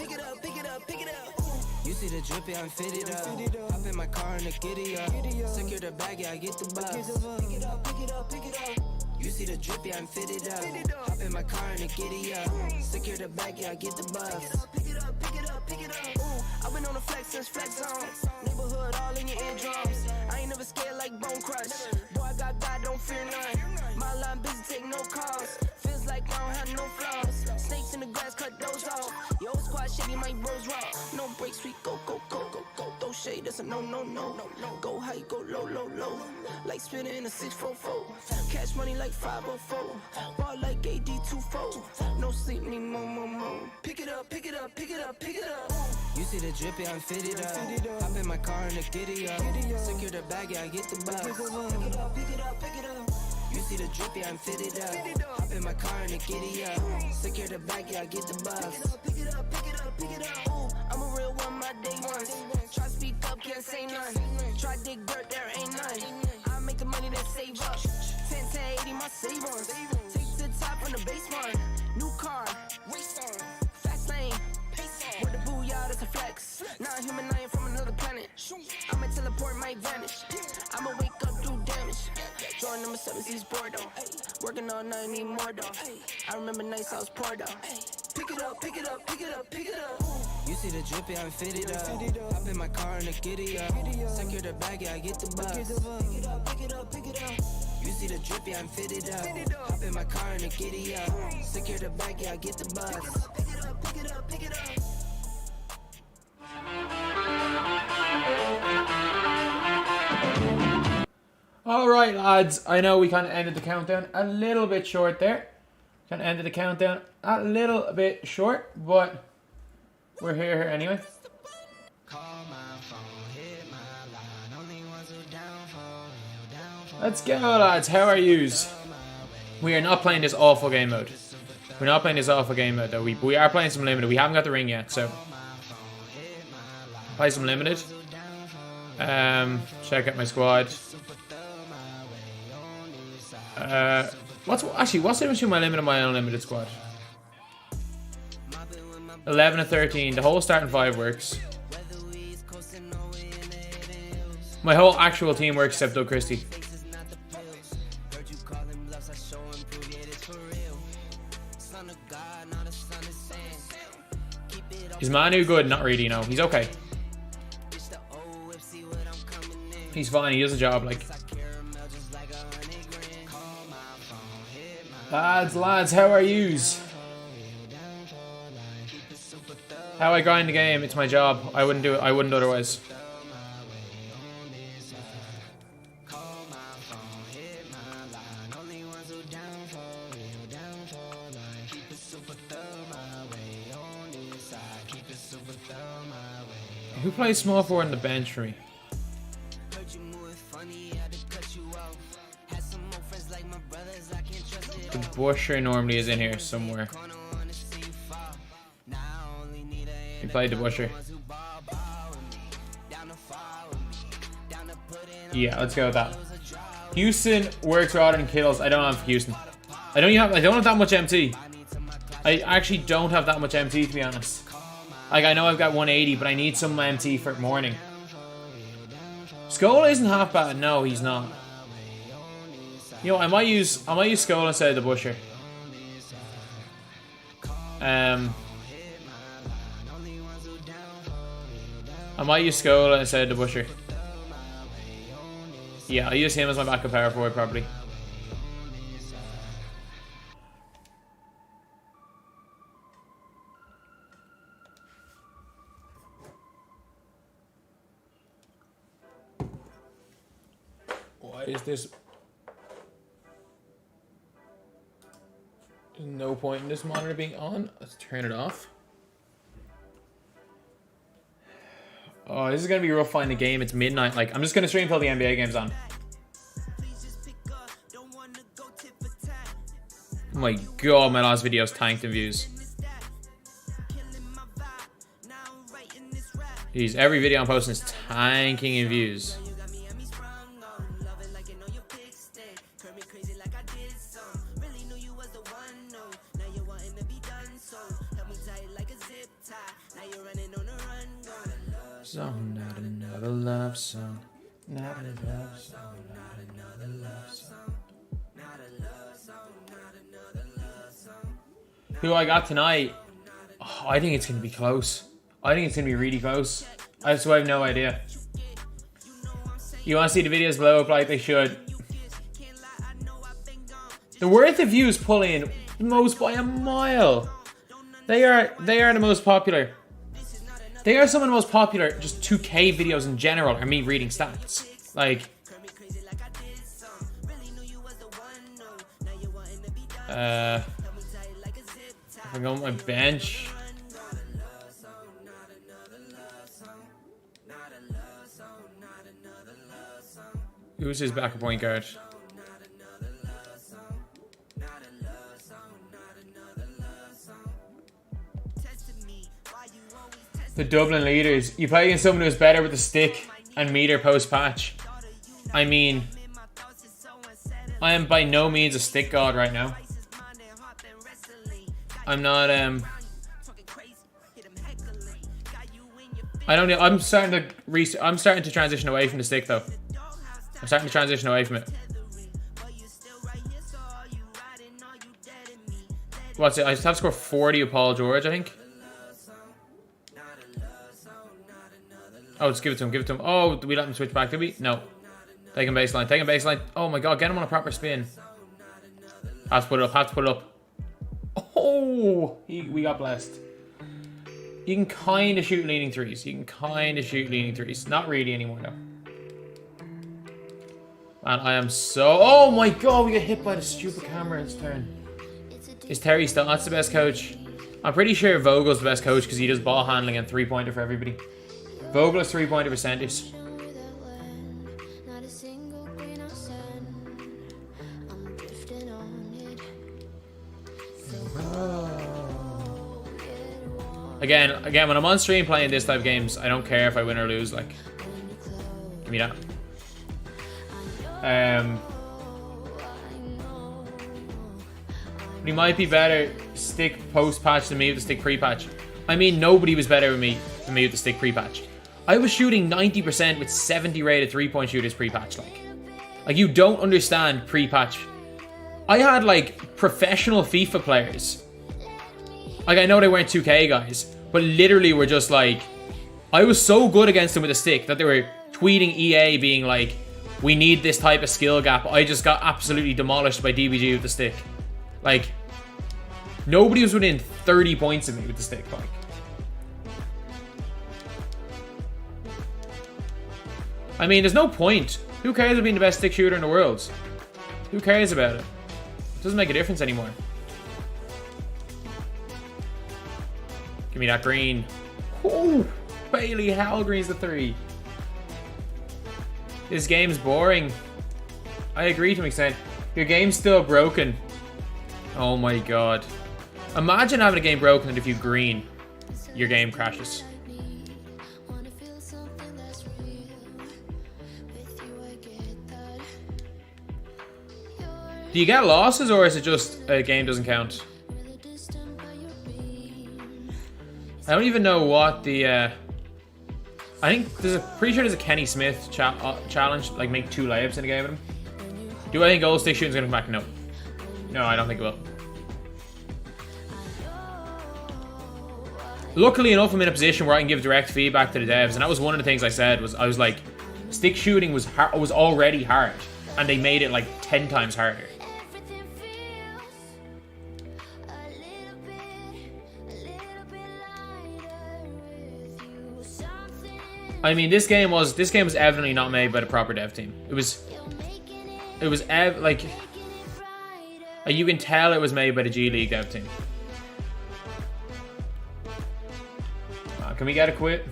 pick it up, pick it up, pick it up. You see the drippy, I'm fitted up. Hop in my car and the giddy up. Secure the bag, yeah, I get the bus. Pick it up, pick it up, pick it up. You see the drippy, I'm fitted up. Hop in my car and the giddy up. Secure the bag, yeah, I get the bus. Pick it up, pick it up, pick it up. Ooh, I've been on the flex since flex on. Neighborhood all in your eardrums. I ain't never scared like Bone Crush. Boy, I got God, don't fear none. My line busy, take no calls. Feels like I don't have no flaws. Snakes in the grass, cut those off. Yo, squad shitty, my bros raw. No breaks, we go, go, go, go, go. Throw shade, that's a no, no, no, no, no. Go high, go low, low, low. Like spinning in a 644. Cash money like 504. Ball like AD24. No sleep, need more, more, more. Pick it up, pick it up, pick it up, pick it up. You see the drippy, I'm fitted up. Hop in my car and the giddy up. Secure the bag, yeah, I get the bus. Pick it up, pick it up, pick it up. You see the drippy, I'm fitted up. Hop in my car and the giddy up. Secure the bag, yeah, I get the bus. Pick it up, pick it up, pick it up. Ooh, I'm a real one, my day ones. Try speak up, can't say none. Try dig dirt, there ain't none. I make the money that save up. 10 to 80, my save ons. Take to the top on the base one. New car, race on. Fast lane, pace on. With the booyah, that's a flex. Not human, I ain't from another planet. I'ma teleport my advantage. I'ma wake up, do damage. Drawing number 7, he's bored though. Working all night, need more though. I remember nights I was poor though. Pick it up, pick it up, pick it up, pick it up. You see the drippy, I'm fitted up. Hop in my car and the giddy up. Secure the bag, yeah, I get the bus. Pick it up, pick it up, pick it up. You see the drippy, I'm fitted up. Hop in my car and the giddy up. Secure the bag, yeah, I get the bus. Pick it up, pick it up, pick it up. Alright lads, I know we kind of ended the countdown a little bit short there. Kind of ended the countdown a little bit short, but we're here anyway. Let's go lads, how are yous? We are not playing this awful game mode. We're not playing this awful game mode though. We are playing some limited. We haven't got the ring yet, so play some limited. Check out my squad. What's the difference between my limited and my unlimited squad? 11 and 13. The whole starting 5 works. My whole actual team works except Doug Christie. Is Manu good? Not really, no. He's okay. He's fine, he does a job, like. Lads, how are yous? How I grind the game, it's my job. I wouldn't do it, I wouldn't otherwise. Who plays small forward on the bench for me? The Busher normally is in here somewhere. He played the Busher. Yeah, let's go with that. Houston works rather than kills. I don't have Houston. I don't have that much MT. I actually don't have that much MT, to be honest. Like, I know I've got 180, but I need some MT for morning. Skola isn't half bad. No, he's not. You know, I might use Skola instead of the Busher. I might use Skola instead of the Busher. Yeah, I'll use him as my backup power forward probably. Why is this? There's no point in this monitor being on. Let's turn it off. Oh, this is gonna be rough finding the game. It's midnight. Like, I'm just gonna stream till the NBA game's on. Oh my god, my last video's tanked in views. Jeez, every video I'm posting is tanking in views. song, not another love song. Not a love song, not another love song. Who I got tonight? Oh, I think it's going to be close. I think it's going to be really close. I just have no idea. You want to see the videos blow up like they should? The worth of views pull in the most by a mile. They are the most popular. They are some of the most popular just 2K videos in general are me reading stats. Like if I go on my bench. Who's his backup point guard? The Dublin leaders. You play against someone who's better with the stick and meter post patch. I mean, I am by no means a stick god right now. I'm not. I don't know. I'm starting to transition away from the stick though. I'm starting to transition away from it. What's it? I just have to score 40 with Paul George, I think. Oh, just give it to him, give it to him. Oh, did we let him switch back, did we? No. Take him baseline, take him baseline. Oh my god, get him on a proper spin. Have to put it up, have to put it up. Oh, we got blessed. You can kind of shoot leaning threes. You can kind of shoot leaning threes. Not really anymore, though. Man, I am so... Oh my god, we got hit by the stupid camera. It's turn. Is Terry still not the best coach? I'm pretty sure Vogel's the best coach because he does ball handling and three-pointer for everybody. Vogel is three-pointer percentage. Again, when I'm on stream playing this type of games, I don't care if I win or lose. Like, give me that. He might be better stick post patch than me with the stick pre patch. I mean, nobody was better than me with the stick pre patch. I was shooting 90% with 70 rated 3-point shooters pre patch. Like you don't understand pre patch. I had like professional FIFA players. Like I know they weren't 2K guys, but literally were just like, I was so good against them with a stick that they were tweeting EA being like, we need this type of skill gap. I just got absolutely demolished by DBG with the stick. Like, nobody was within 30 points of me with the stick. Like, I mean, there's no point. Who cares about being the best stick shooter in the world? Who cares about it? It doesn't make a difference anymore. Give me that green. Ooh, Bailey Halgreen's the 3. This game's boring. I agree to an extent. Your game's still broken. Oh my god. Imagine having a game broken and if you green, your game crashes. Do you get losses or is it just a game doesn't count? I don't even know what the... I think pretty sure there's a Kenny Smith challenge, like make 2 layups in a game with him. Do I think goal stick shooting's gonna come back? No. No, I don't think it will. Luckily enough, I'm in a position where I can give direct feedback to the devs, and that was one of the things I said. I was like, stick shooting was already hard, and they made it like 10 times harder. I mean, this game was evidently not made by the proper dev team. It was like you can tell it was made by the G League dev team. Can we get a quit?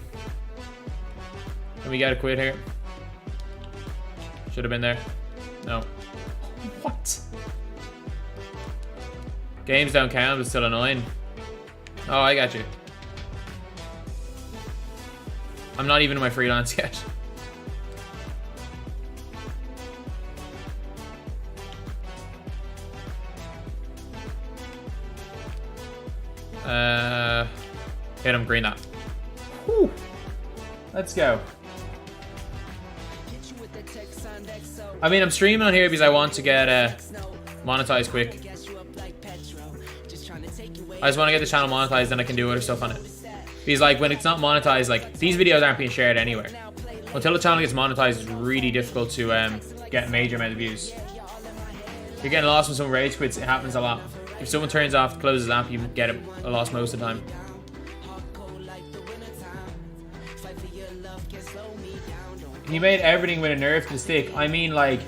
Can we get a quit here? Should have been there. No. What? Games don't count, but still annoying. Oh, I got you. I'm not even in my freelance yet. Hit him, green that. Whew. Let's go. I mean, I'm streaming on here because I want to get monetized quick. I just want to get the channel monetized, then I can do other stuff on it. Because like when it's not monetized, like these videos aren't being shared anywhere. Until the channel gets monetized, it's really difficult to get a major amount of views. You're getting lost when someone rage quits. It happens a lot. If someone turns off, closes the app, you get a loss most of the time. He made everything with a nerf to the stick. I mean, like,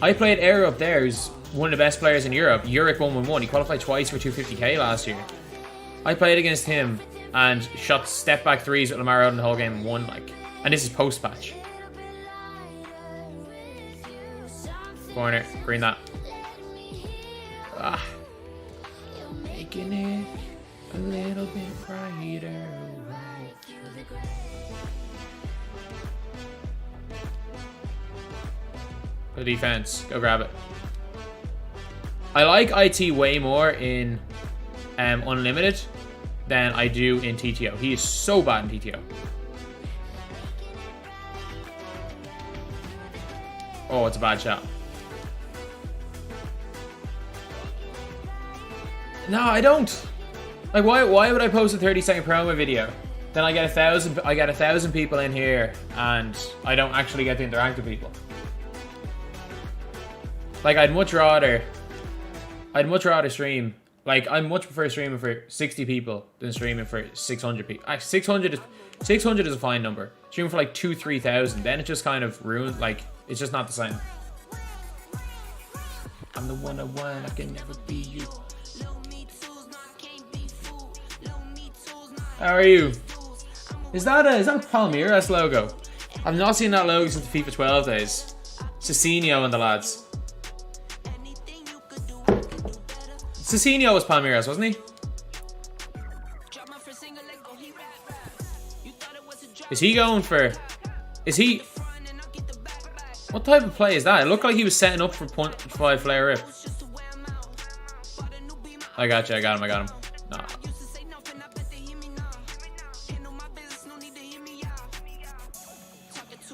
I played Air up there, who's one of the best players in Europe. Uric 111. He qualified twice for 250k last year. I played against him and shot step back threes with Lamar out in the whole game and won, like. And this is post patch. Corner, green that. Ah. Making it a little bit brighter. Good defense. Go grab it. I like IT way more in Unlimited than I do in TTO. He is so bad in TTO. Oh, it's a bad shot. No, I don't. Like, why would I post a 30-second promo video? Then I get 1,000 people in here, and I don't actually get to interact with people. Like, I'd much rather stream. Like, I much prefer streaming for 60 people than streaming for 600 people. Actually, 600 is a fine number. Streaming for like 2,000-3,000, then it just kind of ruins. Like, it's just not the same. I'm the one I want. I can never be you. How are you? Is that a Palmeiras logo? I've not seen that logo since the FIFA 12 days. Cicinho and the lads. Cicinho was Palmeiras, wasn't he? Is he going for... Is he... What type of play is that? It looked like he was setting up for 0.5 flare rip. I got you, I got him. Nah.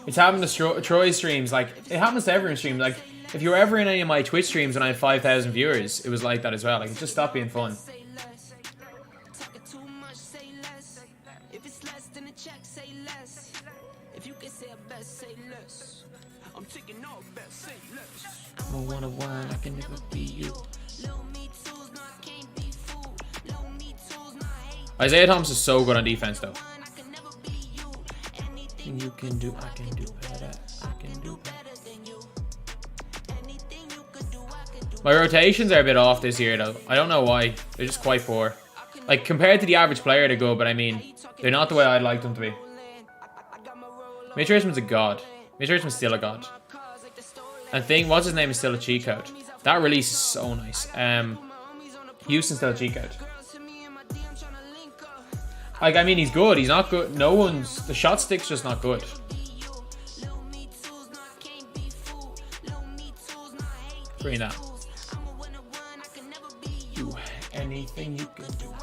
It's happened to Troy streams. Like, it happens to everyone streams. Like, if you were ever in any of my Twitch streams when I had 5,000 viewers, it was like that as well. Like, it just stopped being fun. I can never be you. Isaiah Thomas is so good on defense, though. You can do, I can do better. I can do better. My rotations are a bit off this year, though. I don't know why. They're just quite poor. Like, compared to the average player, they're good, but I mean, they're not the way I'd like them to be. Mitch Richmond's a god. Mitch Richmond's still a god. And thing, what's his name, is still a cheat code. That release is so nice. Houston's still a cheat code. Like, I mean, he's good. He's not good. The shot stick's just not good. Bring that. Do anything you can do.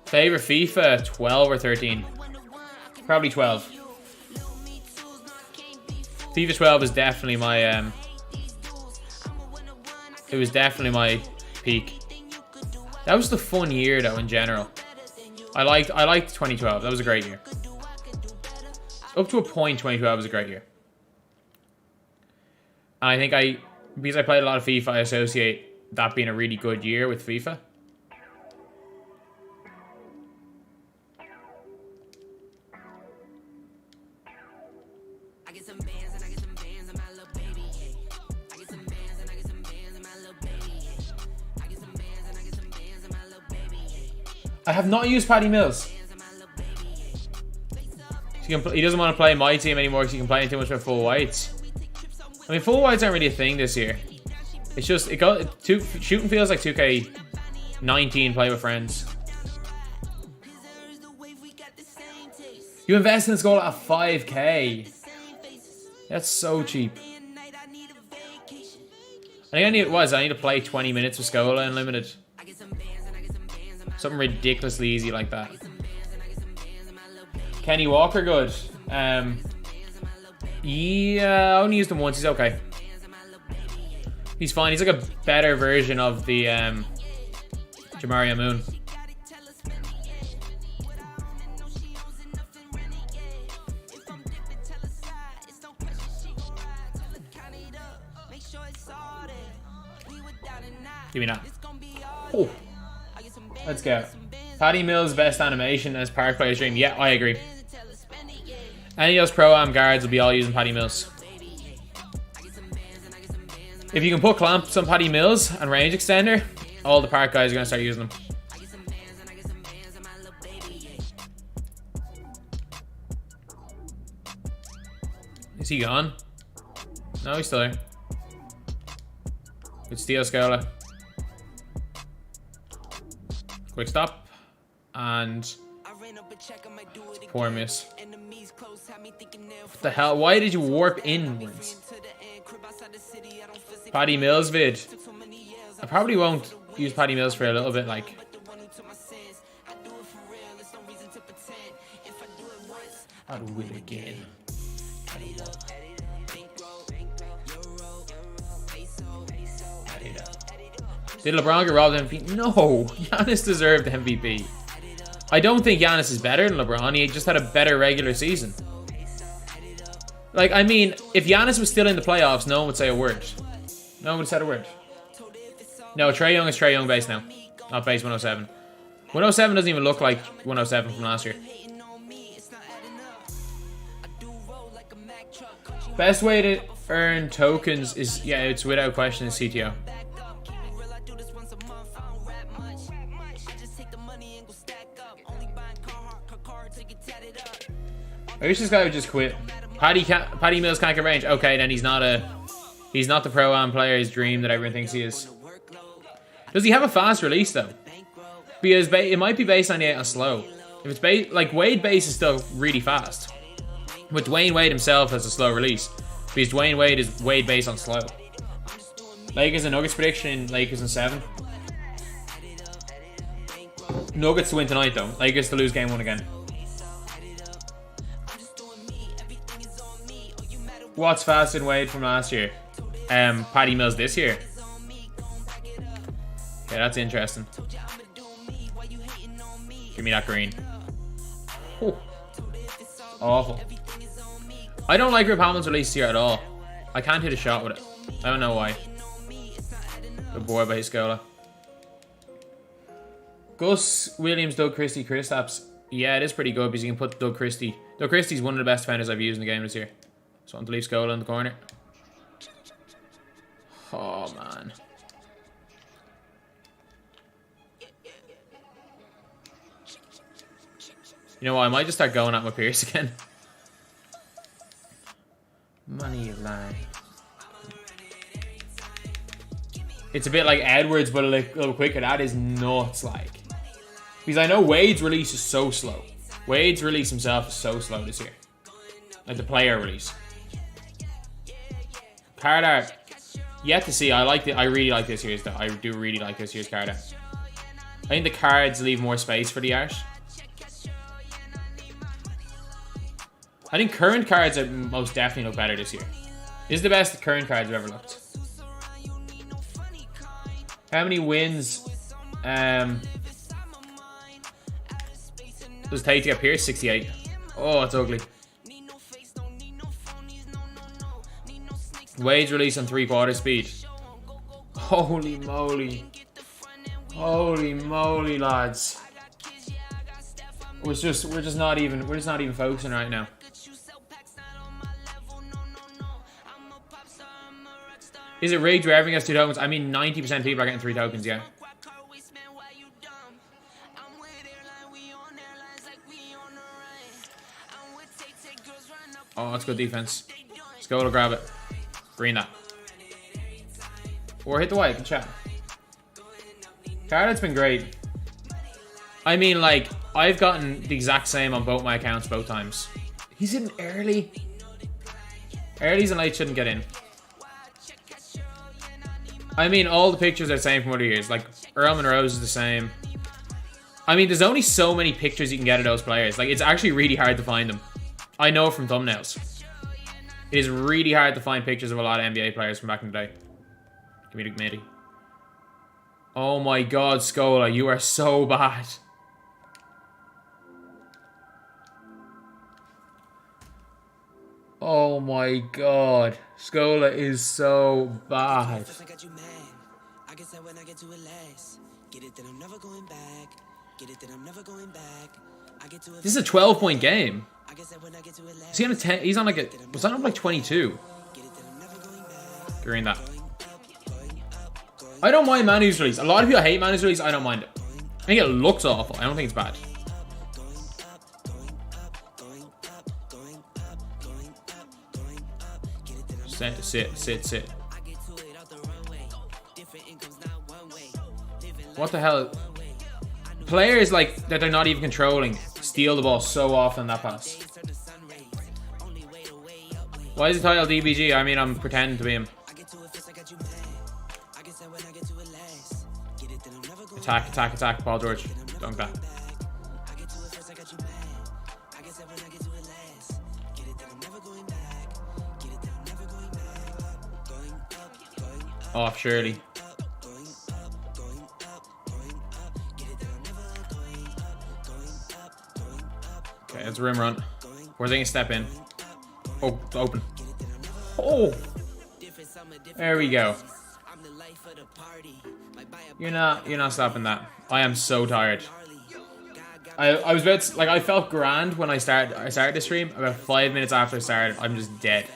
Favorite FIFA, 12 or 13? Probably 12. FIFA 12 is definitely my it was definitely my peak. That was the fun year though in general. I liked 2012. That was a great year. Up to a point, 2012 was a great year. And I think because I played a lot of FIFA, I associate that being a really good year with FIFA. I have not used Paddy Mills. He doesn't want to play my team anymore because he complaining too much about full whites. I mean, full whites aren't really a thing this year. It's just shooting feels like 2k19 play with friends. You invest in this goal at 5k. That's so cheap. I think I need to play 20 minutes with Scola Unlimited. Something ridiculously easy like that. Kenny Walker, good. Yeah, I only used him once. He's okay. He's fine. He's like a better version of the Jamario Moon. Give me that. Oh, let's go. Patty Mills' best animation as Park Player Stream. Yeah, I agree. Any of those Pro-Am guards will be all using Patty Mills. If you can put clamps on Patty Mills and range extender, all the Park guys are going to start using them. Is he gone? No, he's still there. Good steal, Scola. Quick stop. And poor miss. What the hell? Why did you warp inwards? Paddy Mills vid. I probably won't use Paddy Mills for a little bit, like. I'll do it again. Did LeBron get robbed MVP? No, Giannis deserved MVP. I don't think Giannis is better than LeBron. He just had a better regular season. Like, I mean, if Giannis was still in the playoffs, no one would say a word. No one would have said a word. No, Trae Young is Trae Young base now. Not base 107. 107 doesn't even look like 107 from last year. Best way to earn tokens is, yeah, it's without question, is CTO. I wish this guy would just quit. Patty Mills can't get range. Okay, then he's not the Pro-Am player's dream that everyone thinks he is. Does he have a fast release though? Because it might be based on slow. If it's like Wade base is still really fast, but Dwayne Wade himself has a slow release because Dwayne Wade is Wade based on slow. Lakers and Nuggets prediction: Lakers in 7. Nuggets to win tonight though. Lakers to lose game 1 again. What's faster than Wade from last year? Patty Mills this year. Okay, that's interesting. Give me that green. Oh. Awful. I don't like Rip Hamilton's release here at all. I can't hit a shot with it. I don't know why. Good boy by Scola. Gus Williams, Doug Christie, Kristaps. Yeah, it is pretty good because you can put Doug Christie. Doug Christie's one of the best defenders I've used in the game this year. So I'm to leave Scola in the corner. Oh, man. You know what? I might just start going at my Pierce again. Money line. It's a bit like Edwards, but a little quicker. That is nuts, like. Because I know Wade's release is so slow. Wade's release himself is so slow this year. Like the player release. Card art. Yet to see. I really like this year's though. I do really like this year's card art. I think the cards leave more space for the art. I think current cards are most definitely look better this year. This is the best current cards I've ever looked. How many wins does it take to get Pierce? 68. Oh, it's ugly. Wade's release on 3/4 speed. Holy moly. Holy moly, lads. We're just not even focusing right now. Is it rigged where everyone gets 2 tokens? I mean, 90% of people are getting 3 tokens, yeah. Oh, that's good defense. Let's go to grab it. Green that. Or hit the white, good chat. Card's been great. I mean, like, I've gotten the exact same on both my accounts both times. He's in early. Earlys and late shouldn't get in. I mean, all the pictures are the same from other years. Like, Earl Monroe's is the same. I mean, there's only so many pictures you can get of those players. Like, it's actually really hard to find them. I know from thumbnails. It is really hard to find pictures of a lot of NBA players from back in the day. Give me the committee. Oh my god, Scola, you are so bad. Oh my god. Scola is so bad. This is a 12-point game. Is he on a 10? He's on like a... Was that on like 22? Green that. I don't mind Manu's release. A lot of people hate Manu's release. I don't mind it. I think it looks awful. I don't think it's bad. Sit. What the hell? Players like that they're not even controlling steal the ball so often that pass. Why is the title DBG? I mean, I'm pretending to be him. Attack, Paul George. Dunk that. Off, Shirley. Okay, it's a rim run. Where's they gonna step in? Oh, open. Oh! There we go. You're not stopping that. I am so tired. I was about to, like, I felt grand when I started the stream. About 5 minutes after I started, I'm just dead.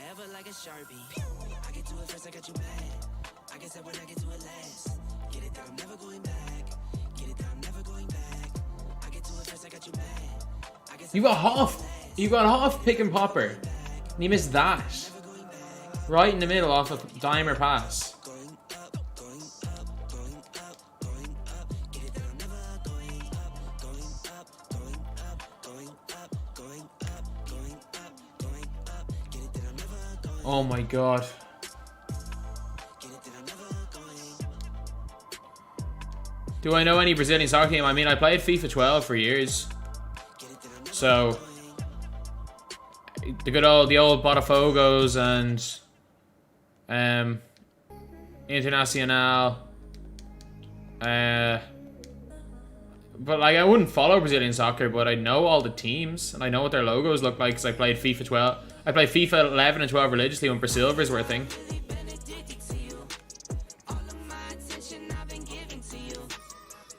You got half pick and popper. And you missed that. Right in the middle off a dimer pass. Oh my god. Do I know any Brazilian soccer team? I mean, I played FIFA 12 for years. So the old Botafogos and Internacional. But like, I wouldn't follow Brazilian soccer, but I know all the teams and I know what their logos look like because I played FIFA 12. I played FIFA 11 and 12 religiously when Brasilvers were a thing.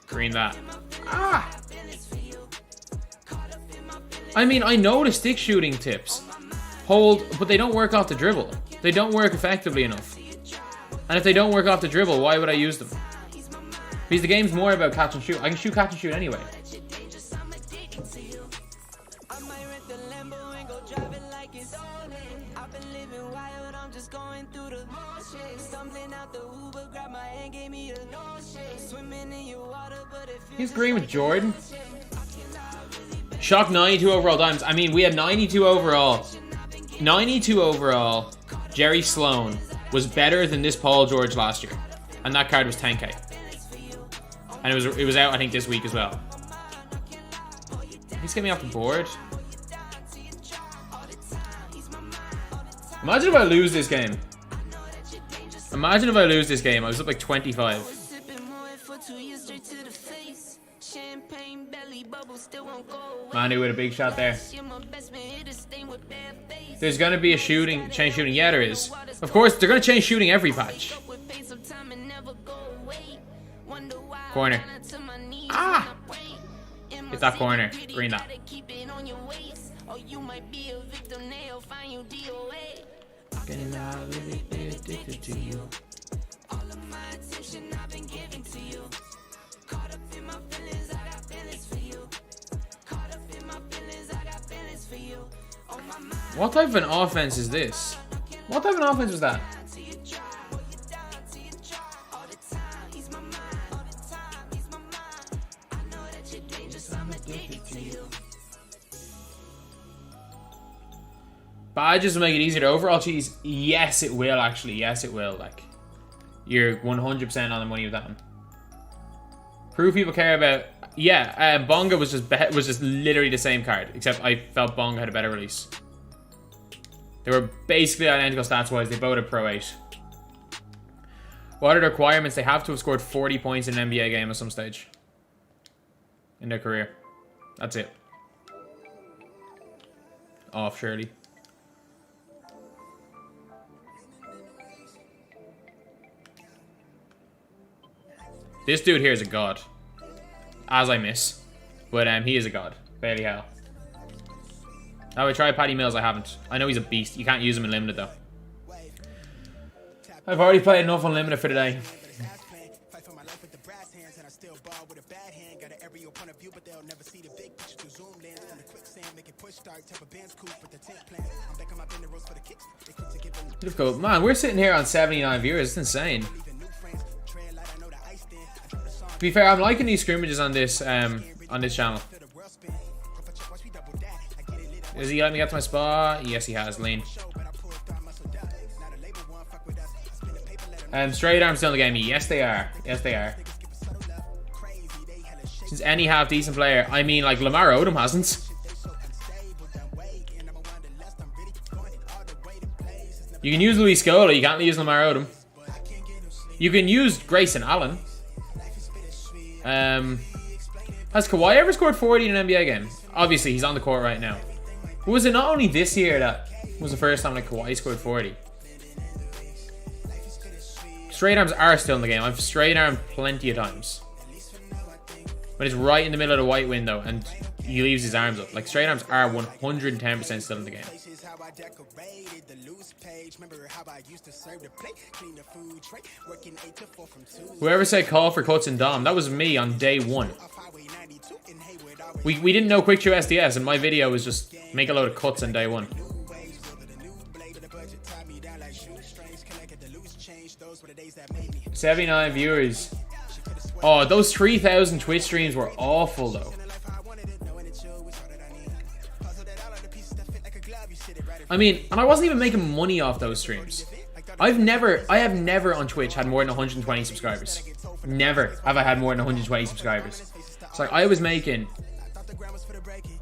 Green that. Ah! I mean, I know the stick shooting tips. Hold, but they don't work off the dribble. They don't work effectively enough. And if they don't work off the dribble, why would I use them? Because the game's more about catch and shoot. I can shoot catch and shoot anyway. He's green with Jordan. Shock 92 overall diamonds. I mean, we had 92 overall. 92 overall. Jerry Sloan was better than this Paul George last year. And that card was 10k. And it was out, I think, this week as well. He's getting me off the board. Imagine if I lose this game. Imagine if I lose this game. I was up like 25. Manu with a big shot there. There's going to be a change shooting. Yeah, there is. Of course, they're going to change shooting every patch. Corner. Ah! Hit that corner. Green that. What type of an offense is this? What type of an offense was that? Badges will make it easier to overall cheese. Yes, it will actually. Yes, it will. Like, You're 100% on the money with that one. Proof people care about. Yeah, Bonga was just literally the same card, except I felt Bonga had a better release. They were basically identical stats wise. They both had Pro 8. What are the requirements? They have to have scored 40 points in an NBA game at some stage in their career. That's it. Off, surely. This dude here is a god. As I miss. But he is a god. Barely hell. Now I tried Patty Mills, I haven't. I know he's a beast. You can't use him in limited though. I've already played enough unlimited for today. Difficult. Man, we're sitting here on 79 viewers. It's insane. To be fair, I'm liking these scrimmages on this channel. Is he letting me get to my spot? Yes, he has. Lean. Straight arms still in the game. Yes, they are. Yes, they are. Since any half decent player, I mean, like Lamar Odom hasn't. You can use Luis Scola. You can't use Lamar Odom. You can use Grayson Allen. Has Kawhi ever scored 40 in an NBA game? Obviously, he's on the court right now. But was it not only this year that was the first time like Kawhi scored 40? Straight arms are still in the game. I've straight armed plenty of times. But it's right in the middle of the white window and he leaves his arms up. Like, straight arms are 110% still in the game. Whoever said call for cuts in Dom, that was me on day one. We didn't know Quick True SDS, and my video was just make a load of cuts on day one. 79 viewers. Oh, those 3,000 Twitch streams were awful though. I mean, and I wasn't even making money off those streams. I have never on Twitch had more than 120 subscribers. Never have I had more than 120 subscribers. So like, I was making,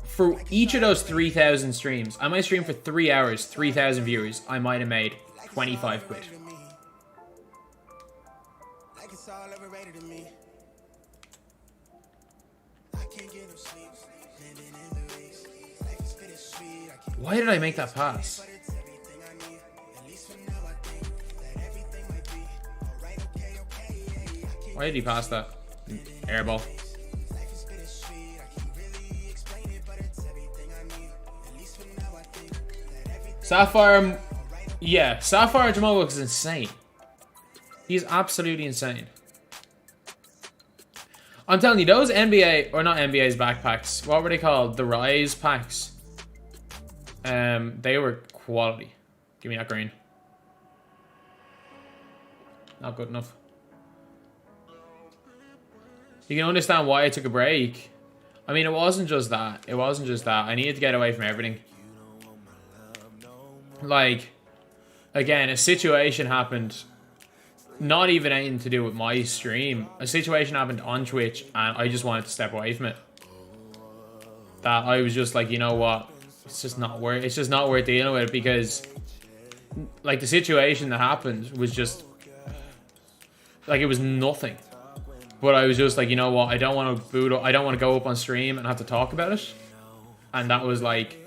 for each of those 3,000 streams, I might stream for 3 hours, 3,000 viewers, I might have made 25 quid. Why did I make that pass? Why did he pass that? Airball. Sapphire, yeah, Sapphire Jamal Wilkes is insane. He's absolutely insane. I'm telling you, those NBA, or not NBA's backpacks, what were they called? The Rise packs. They were quality. Give me that green. Not good enough. You can understand why I took a break. I mean, it wasn't just that. It wasn't just that. I needed to get away from everything. Like, again, a situation happened. Not even anything to do with my stream. A situation happened on Twitch, and I just wanted to step away from it. That I was just like, you know what? It's just not worth dealing with, because like the situation that happened was just like, it was nothing. But I was just like, you know what? I don't want to boot up. I don't want to go up on stream and have to talk about it. And that was like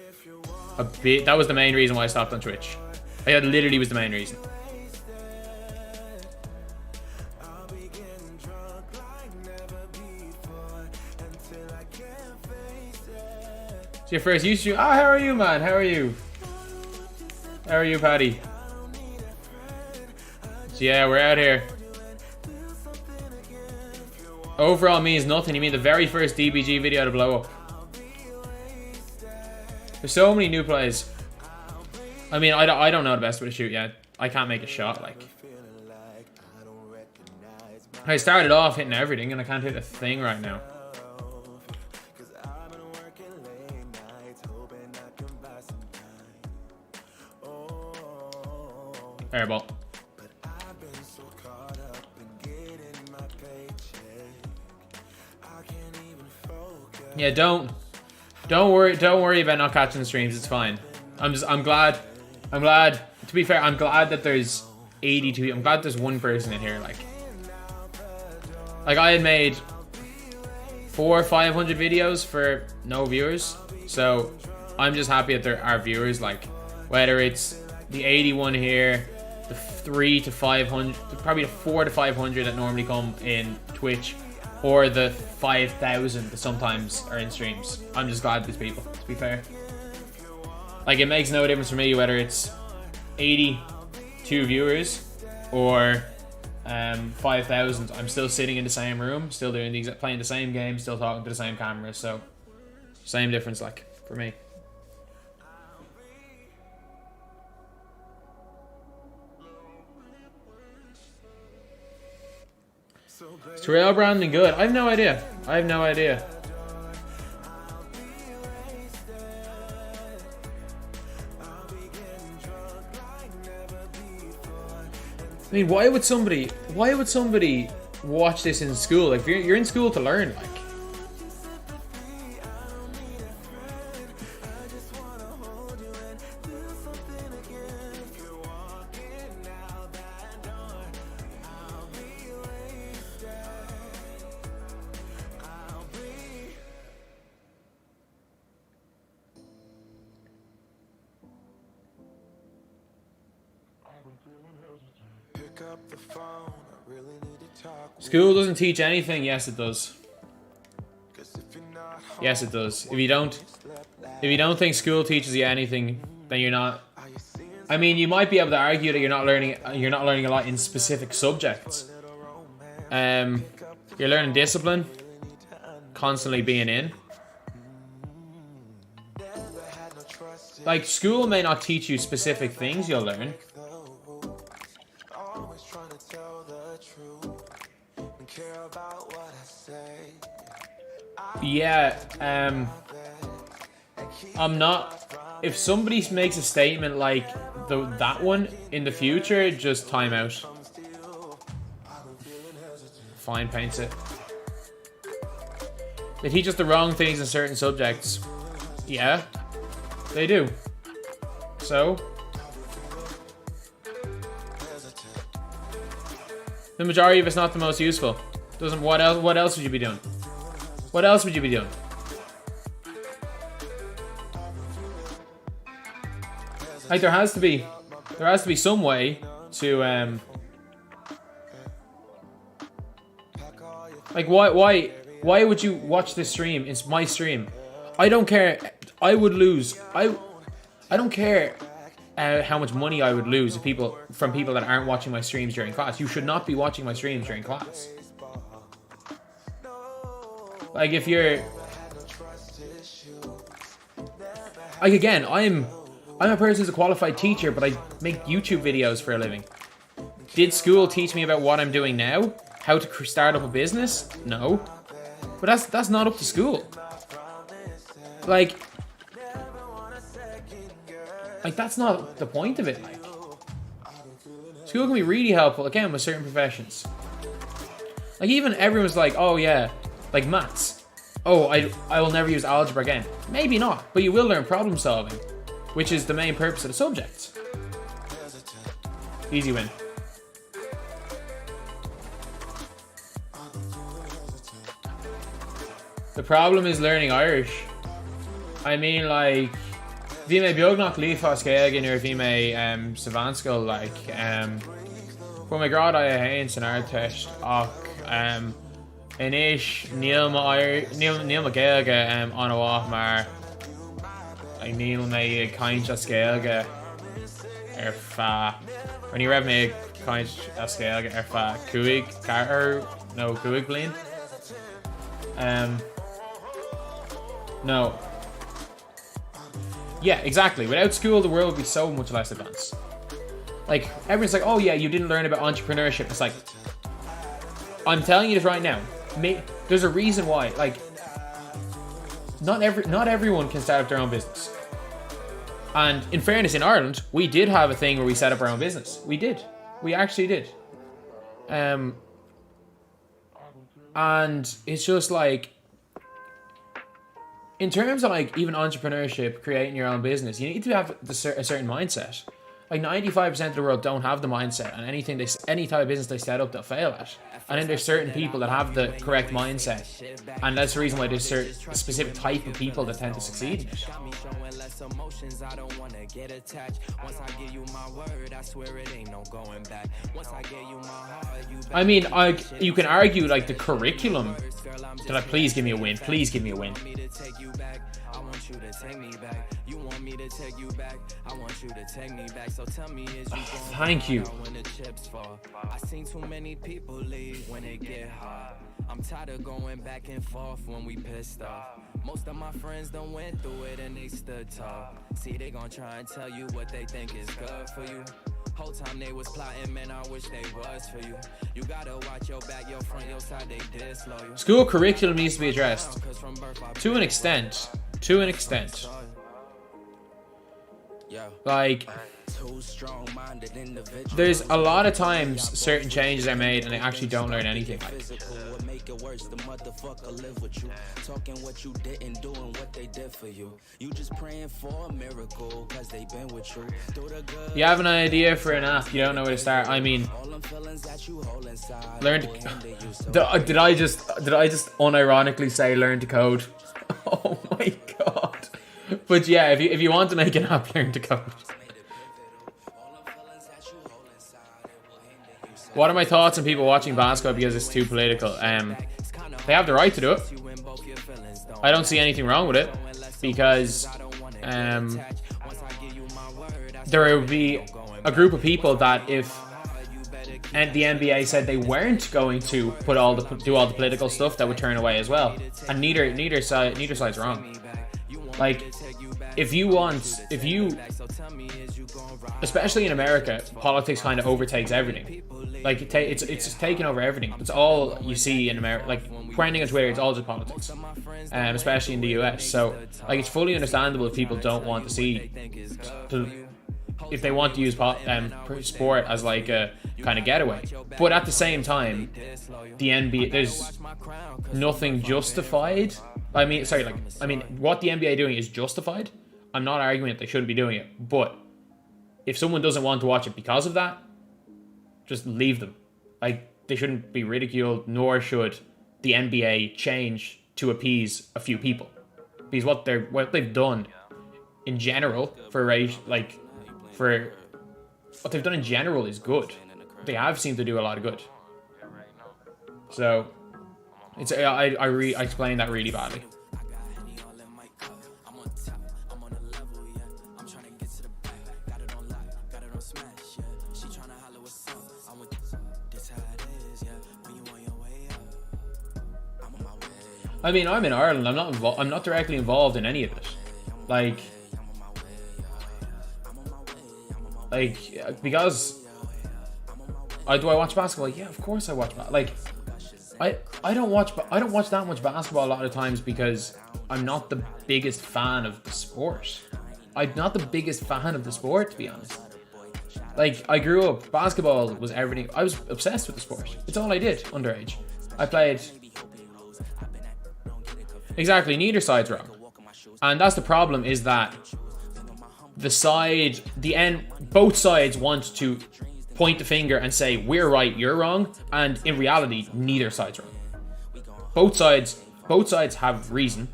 a bit. That was the main reason why I stopped on Twitch. That literally was the main reason. It's your first YouTube. Ah, how are you, man? How are you? How are you, Paddy? So yeah, we're out here. Overall means nothing. You mean the very first DBG video to blow up? There's so many new plays. I mean, I don't know the best way to shoot yet. I can't make a shot, like. I started off hitting everything, and I can't hit a thing right now. Airball. Yeah, don't worry about not catching the streams. It's fine. I'm glad. To be fair, I'm glad that there's 82. I'm glad there's one person in here. Like I had made 400 or 500 videos for no viewers, so I'm just happy that there are viewers. Like whether it's the 81 here, the 3 to 500, probably the 4 to 500 that normally come in Twitch, or the 5,000 that sometimes are in streams. I'm just glad there's people, to be fair. Like it makes no difference for me whether it's 82 viewers or 5,000. I'm still sitting in the same room, still doing playing the same game, still talking to the same camera. So same difference, like for me. Is trail branding good? I have no idea. I mean, why would somebody watch this in school? Like, you're in school to learn, like. School doesn't teach anything. Yes, it does. Yes, it does. If you don't think school teaches you anything, then you're not. I mean, you might be able to argue that you're not learning a lot in specific subjects. You're learning discipline, constantly being in. Like, school may not teach you specific things you'll learn. Yeah, I'm not. If somebody makes a statement like that one in the future, just time out. Fine, paints it. They teach us the wrong things in certain subjects. Yeah, they do. So the majority of it's not the most useful. Doesn't. What else would you be doing? What else would you be doing? Like, there has to be some way to like, why would you watch this stream? It's my stream. I don't care. I would lose. I don't care how much money I would lose if from people that aren't watching my streams during class. You should not be watching my streams during class. Like, if you're like, again, I'm a person who's a qualified teacher, but I make YouTube videos for a living. Did school teach me about what I'm doing now? How to start up a business? No. But that's not up to school. Like that's not the point of it. Like, school can be really helpful, again, with certain professions. Like, even everyone's like, oh yeah, like maths. Oh, I will never use algebra again. Maybe not, but you will learn problem solving, which is the main purpose of the subject. Easy win. The problem is learning Irish. I mean, like, bhí mé beagnach lífas céagin ar bhí mé savanskil, like, for my grad I hain san artist ach inis níl ma céaga an bháth mar like, níl mé caint a scéalga ar fa. When you read me caint a scéalga ar fa cuaig bliain. No. Yeah, exactly. Without school, the world would be so much less advanced. Like, everyone's like, oh yeah, you didn't learn about entrepreneurship. It's like, I'm telling you this right now. There's a reason why. Like, not everyone can start up their own business. And in fairness, in Ireland, we did have a thing where we set up our own business. We did. We actually did. And it's just like, in terms of like even entrepreneurship, creating your own business, you need to have a certain mindset. Like 95% of the world don't have the mindset, and any type of business they set up, they'll fail at. And then there's certain people that have the correct mindset, and that's the reason why there's certain specific type of people that tend to succeed in it. I mean, you can argue like the curriculum. Can I please give me a win? Please give me a win. I want you to take me back. You want me to take you back. I want you to take me back. So tell me, is you thank you. When the chips fall. I seen too many people leave when it get hard. I'm tired of going back and forth when we pissed off. Most of my friends done went through it and they stood tall. See, they gon' try and tell you what they think is good for you. Whole time they was plotting, man, I wish they was for you. You gotta watch your back, your front, your side, they disloyal. School curriculum needs to be addressed. To an extent. To an extent. Like, there's a lot of times certain changes are made and they actually don't learn anything. Like, you have an idea for an app, you don't know where to start. I mean, learn to, did I just unironically say learn to code? Oh my god. But yeah, if you want to make an app, learn to code. What are my thoughts on people watching basketball because it's too political? They have the right to do it. I don't see anything wrong with it because there would be a group of people that if the NBA said they weren't going to do all the political stuff, that would turn away as well. And neither side's wrong. Like, especially in America, politics kind of overtakes everything. Like, it's just taking over everything. It's all you see in America. Like, trending on Twitter, it's all just politics. Especially in the US. So, like, it's fully understandable if people don't want to see, if they want to use sport as like a kind of getaway. But at the same time, the NBA, there's nothing justified. What the NBA doing is justified. I'm not arguing that they shouldn't be doing it, but if someone doesn't want to watch it because of that, just leave them. Like, they shouldn't be ridiculed, nor should the NBA change to appease a few people. Because what they've done in general for what they've done in general is good. They have seemed to do a lot of good. So I explained that really badly. I mean, I'm in Ireland. I'm not directly involved in any of it. Like because do I watch basketball? Yeah, of course I watch basketball. Like, I don't watch that much basketball a lot of times because I'm not the biggest fan of the sport. I'm not the biggest fan of the sport, to be honest. Like, I grew up, basketball was everything. I was obsessed with the sport. It's all I did underage. I played. Exactly, neither side's wrong. And that's the problem, is that both sides want to point the finger and say, we're right, you're wrong, and in reality, neither side's wrong. Both sides have reason.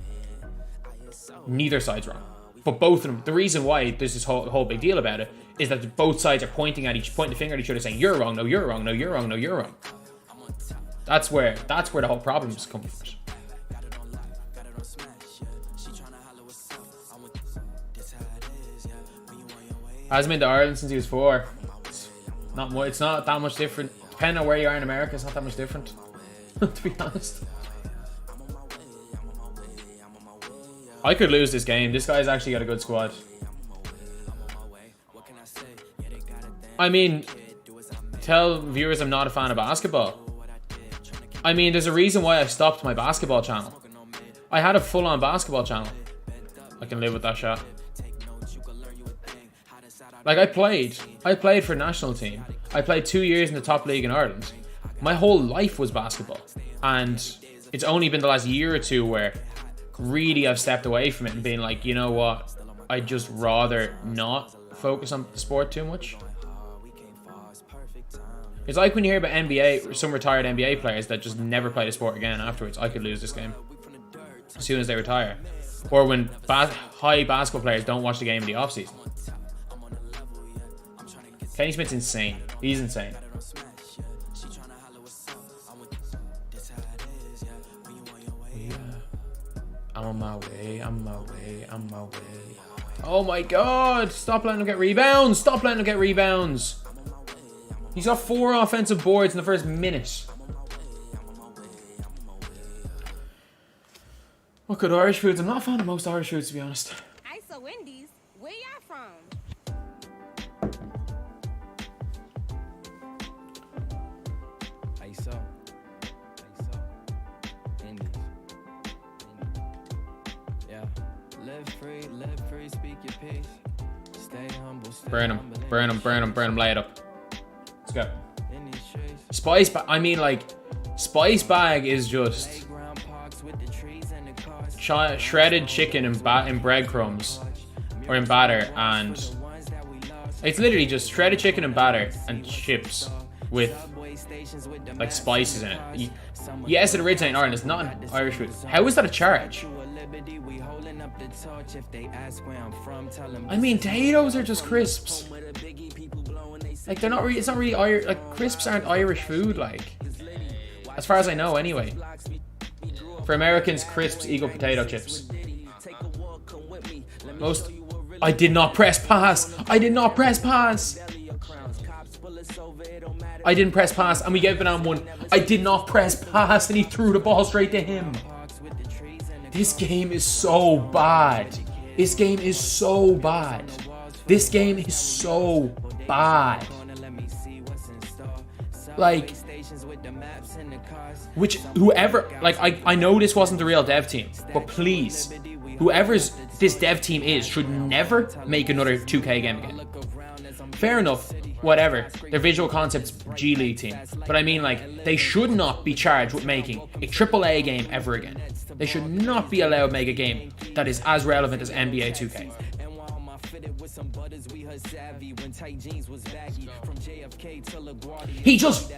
Neither side's wrong. But both of them, the reason why there's this whole big deal about it is that both sides are pointing the finger at each other, saying, you're wrong, no, you're wrong, no, you're wrong, no, you're wrong. That's where the whole problem's coming from. Hasn't been to Ireland since he was 4. It's not that much different. Depending on where you are in America, it's not that much different. To be honest. I could lose this game. This guy's actually got a good squad. I mean, tell viewers I'm not a fan of basketball. I mean, there's a reason why I stopped my basketball channel. I had a full-on basketball channel. I can live with that shot. Like, I played for national team. I played 2 years in the top league in Ireland. My whole life was basketball. And it's only been the last year or two where really I've stepped away from it and been like, you know what, I'd just rather not focus on the sport too much. It's like when you hear about NBA, some retired NBA players that just never play the sport again afterwards. I could lose this game as soon as they retire. Or when high basketball players don't watch the game in the offseason. Kenny Smith's insane. He's insane. I'm on my way, I'm on my way, I'm on my way. Oh my god! Stop letting him get rebounds! Stop letting him get rebounds! He's got 4 offensive boards in the first minute. What good Irish foods? I'm not a fan of most Irish foods, to be honest. ISO Wendy's, where y'all from? ISO. Indies. Yeah. Live free, speak your peace. Stay humble, stay Burn him, humble. burn him, burn him, burn him, lay it up. Let's go. Spice bag, I mean like, spice bag is just shredded chicken in breadcrumbs or in batter, and it's literally just shredded chicken and batter and chips with like spices in it. Yes, it originated in Ireland. It's not an Irish food. How is that a charge? I mean, potatoes are just crisps. Like they're not really. It's not really Irish. Like crisps aren't Irish food. Like, as far as I know, anyway. For Americans, crisps equal potato chips. Most. I did not press pass. I did not press pass. I didn't press pass, and we gave Banana 1. I did not press pass, and he threw the ball straight to him. This game is so bad. This game is so bad. This game is so bad. Like, whoever, like, I know this wasn't the real dev team, but please, whoever's this dev team is should never make another 2K game again. Fair enough, whatever. Their visual concept's G League team. But I mean, like, they should not be charged with making a AAA game ever again. They should not be allowed to make a game that is as relevant as NBA 2K. He just...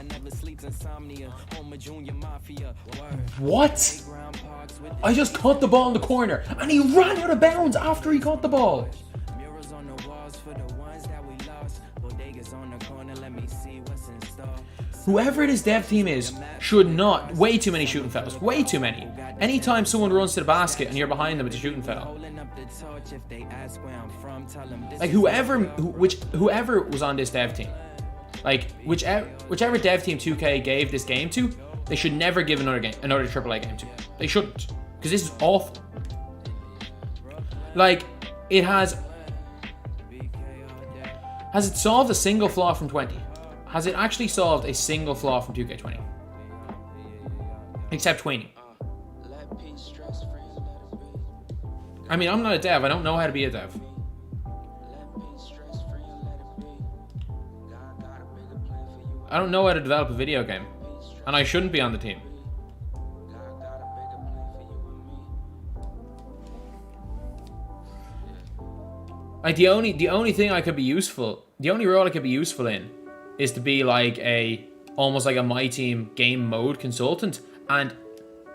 What? I just caught the ball in the corner and he ran out of bounds after he caught the ball. Whoever this dev team is should not... Way too many shooting fouls. Way too many. Anytime someone runs to the basket and you're behind them, it's a shooting foul. Like whoever was on this dev team, like whichever dev team 2K gave this game to, they should never give another AAA game to. They shouldn't, because this is awful. Like, it has it solved a single flaw from 20? Has it actually solved a single flaw from 2K20? Except 20. I mean, I'm not a dev. I don't know how to be a dev. I don't know how to develop a video game. And I shouldn't be on the team. Like, the only thing I could be useful... The only role I could be useful in is to be like almost like a MyTEAM game mode consultant. And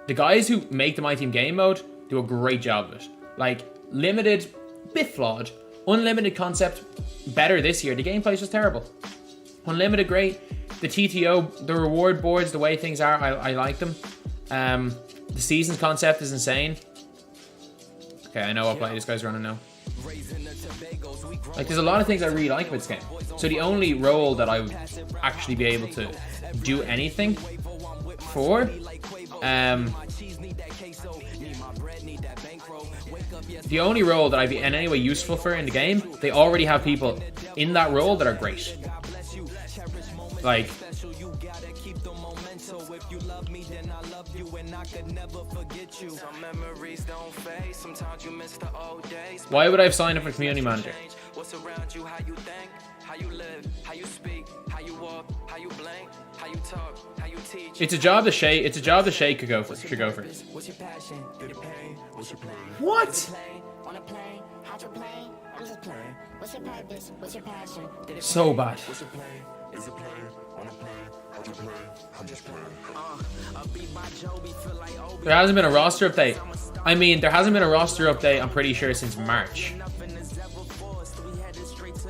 the guys who make the MyTEAM game mode do a great job of it. Like, limited, bit flawed. Unlimited concept, better this year. The gameplay's just terrible. Unlimited, great. The TTO, the reward boards, the way things are, I like them. The seasons concept is insane. Okay, I know what play this guy's running now. Like, there's a lot of things I really like about this game. So the only role that I would actually be able to do anything for, the only role that I'd be in any way useful for in the game, they already have people in that role that are great. Like, So if you love me, then I love you, and I could never forget you. Some memories don't fade. Sometimes you miss the old days. Why would I have signed up for community manager? What's around you, how you think, how you live, how you speak, how you walk, how you blink, how you talk, how you teach. It's a job that Shay. It's a job that Shay could go for. Should go for. What's your passion? Your pain? What's your plan? What? Wanna play? How'd you play? I'm just playing. What's your purpose? What's your passion? So bad. What's your plan? Is it play? Wanna play? How'd you play? I'm just playing. A beat by Joby feel like Obi. There hasn't been a roster update. I mean, there hasn't been a roster update, I'm pretty sure, since March.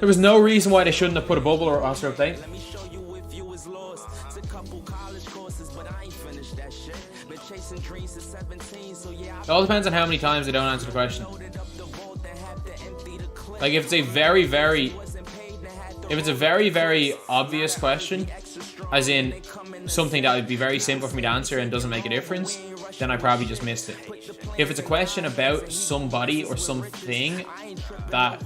There was no reason why they shouldn't have put a bubble or roster update. Let me show you if you was lost. It's a couple college courses, but I ain't finished that shit. Been chasing dreams since 17, so yeah. It all depends on how many times they don't answer the question. Like, if it's a very, very obvious question, as in something that would be very simple for me to answer and doesn't make a difference, then I probably just missed it. If it's a question about somebody or something that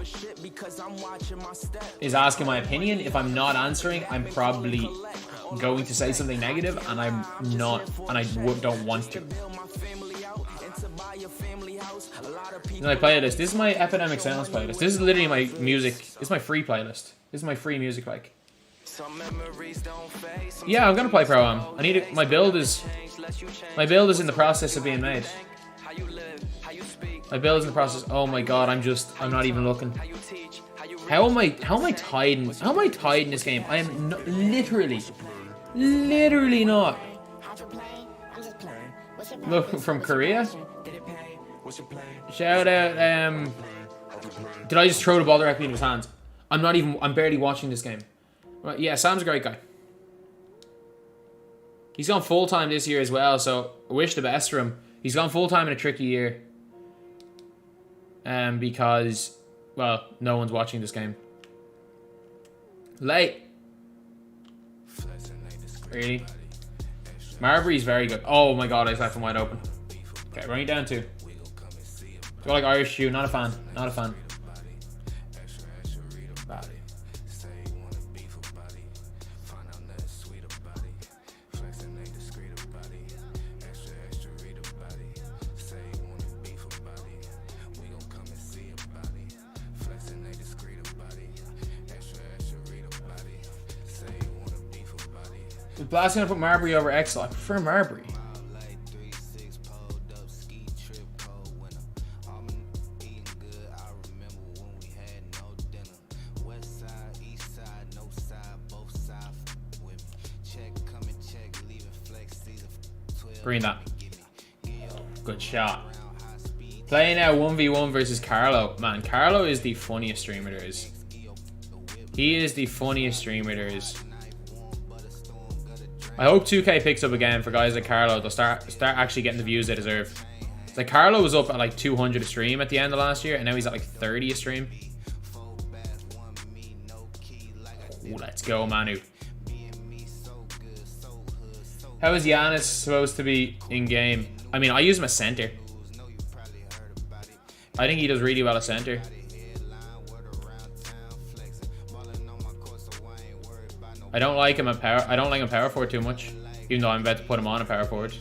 is asking my opinion, if I'm not answering, I'm probably going to say something negative, and I'm not, and I don't want to. Then I play this. This is my Epidemic Sounds playlist. This is literally my music. This is my free playlist. This is my free music like. Yeah, I'm gonna play Pro Am. I need it. My build is in the process of being made. My build is in the process. Oh my god, I'm not even looking. How am I tied in this game? I am literally not. Look, from Korea. Shout out. Did I just throw the ball directly into his hands? I'm barely watching this game. Right, yeah, Sam's a great guy. He's gone full-time this year as well, so I wish the best for him. He's gone full-time in a tricky year. Because, well, no one's watching this game. Late. Really? Marbury's very good. Oh my god, I just left him wide open. Okay, running down two. Do I like Irish Shoe? Not a fan. Not a fan. Bad. Is Blast gonna put Marbury over Excel? I prefer Marbury. Green that. Good shot. Playing now 1v1 versus Carlo. Man, Carlo is the funniest streamer there is. He is the funniest streamer there is. I hope 2K picks up again for guys like Carlo. They'll start actually getting the views they deserve. Like, Carlo was up at like 200 a stream at the end of last year, and now he's at like 30 a stream. Ooh, let's go, Manu. How is Giannis supposed to be in game? I mean, I use him as center. I think he does really well at center. I don't like him at power. I don't like him power forward too much, even though I'm about to put him on a power forward.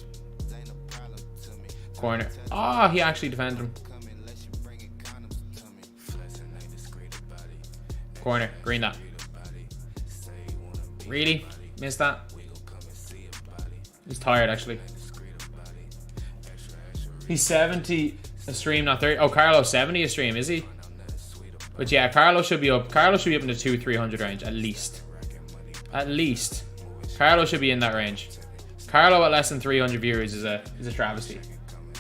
Corner. Ah, he actually defended him. Corner. Green that. Really? Missed that. He's tired, actually. He's 70 a stream, not 30. Oh, Carlo's 70 a stream, is he? But yeah, Carlo should be up. Carlo should be up in the 200-300 range, at least. At least. Carlo should be in that range. Carlo at less than 300 viewers is a travesty.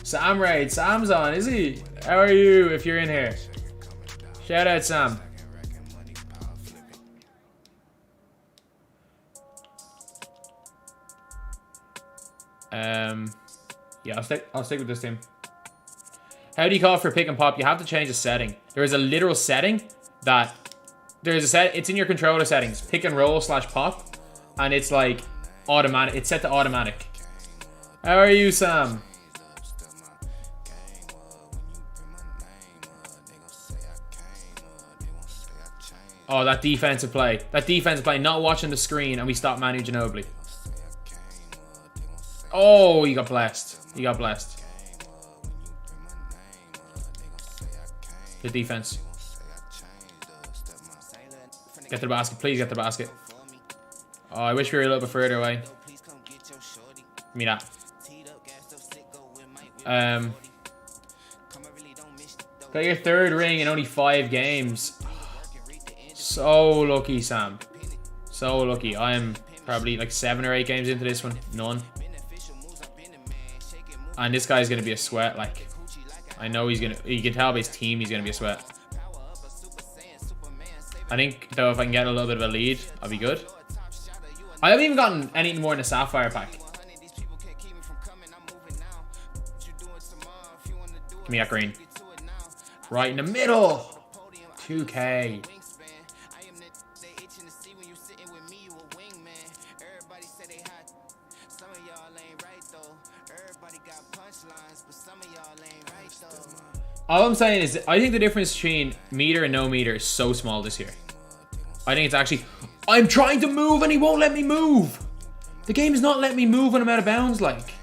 Sam Raid. Sam's on, is he? How are you if you're in here? Shout out, Sam. Yeah, I'll stick with this team. How do you call for pick and pop? You have to change the setting. There is a literal setting that it's in your controller settings, pick and roll / pop, and it's like automatic. It's set to automatic. How are you, Sam? Oh, that defensive play. That defensive play, not watching the screen, and we stop Manu Ginobili. Oh, you got blessed. You got blessed. Good defense. Get to the basket. Please get to the basket. Oh, I wish we were a little bit further away. Give me that. Got your 3rd ring in only 5 games. So lucky, Sam. So lucky. I'm probably like 7 or 8 games into this one. None. And this guy's going to be a sweat. Like, I know he's going to... You can tell by his team he's going to be a sweat. I think, though, if I can get a little bit of a lead, I'll be good. I haven't even gotten anything more in a Sapphire pack. Give me that green. Right in the middle. 2K. All I'm saying is, I think the difference between meter and no meter is so small this year. I think it's actually... I'm trying to move and he won't let me move. The game is not letting me move when I'm out of bounds, like.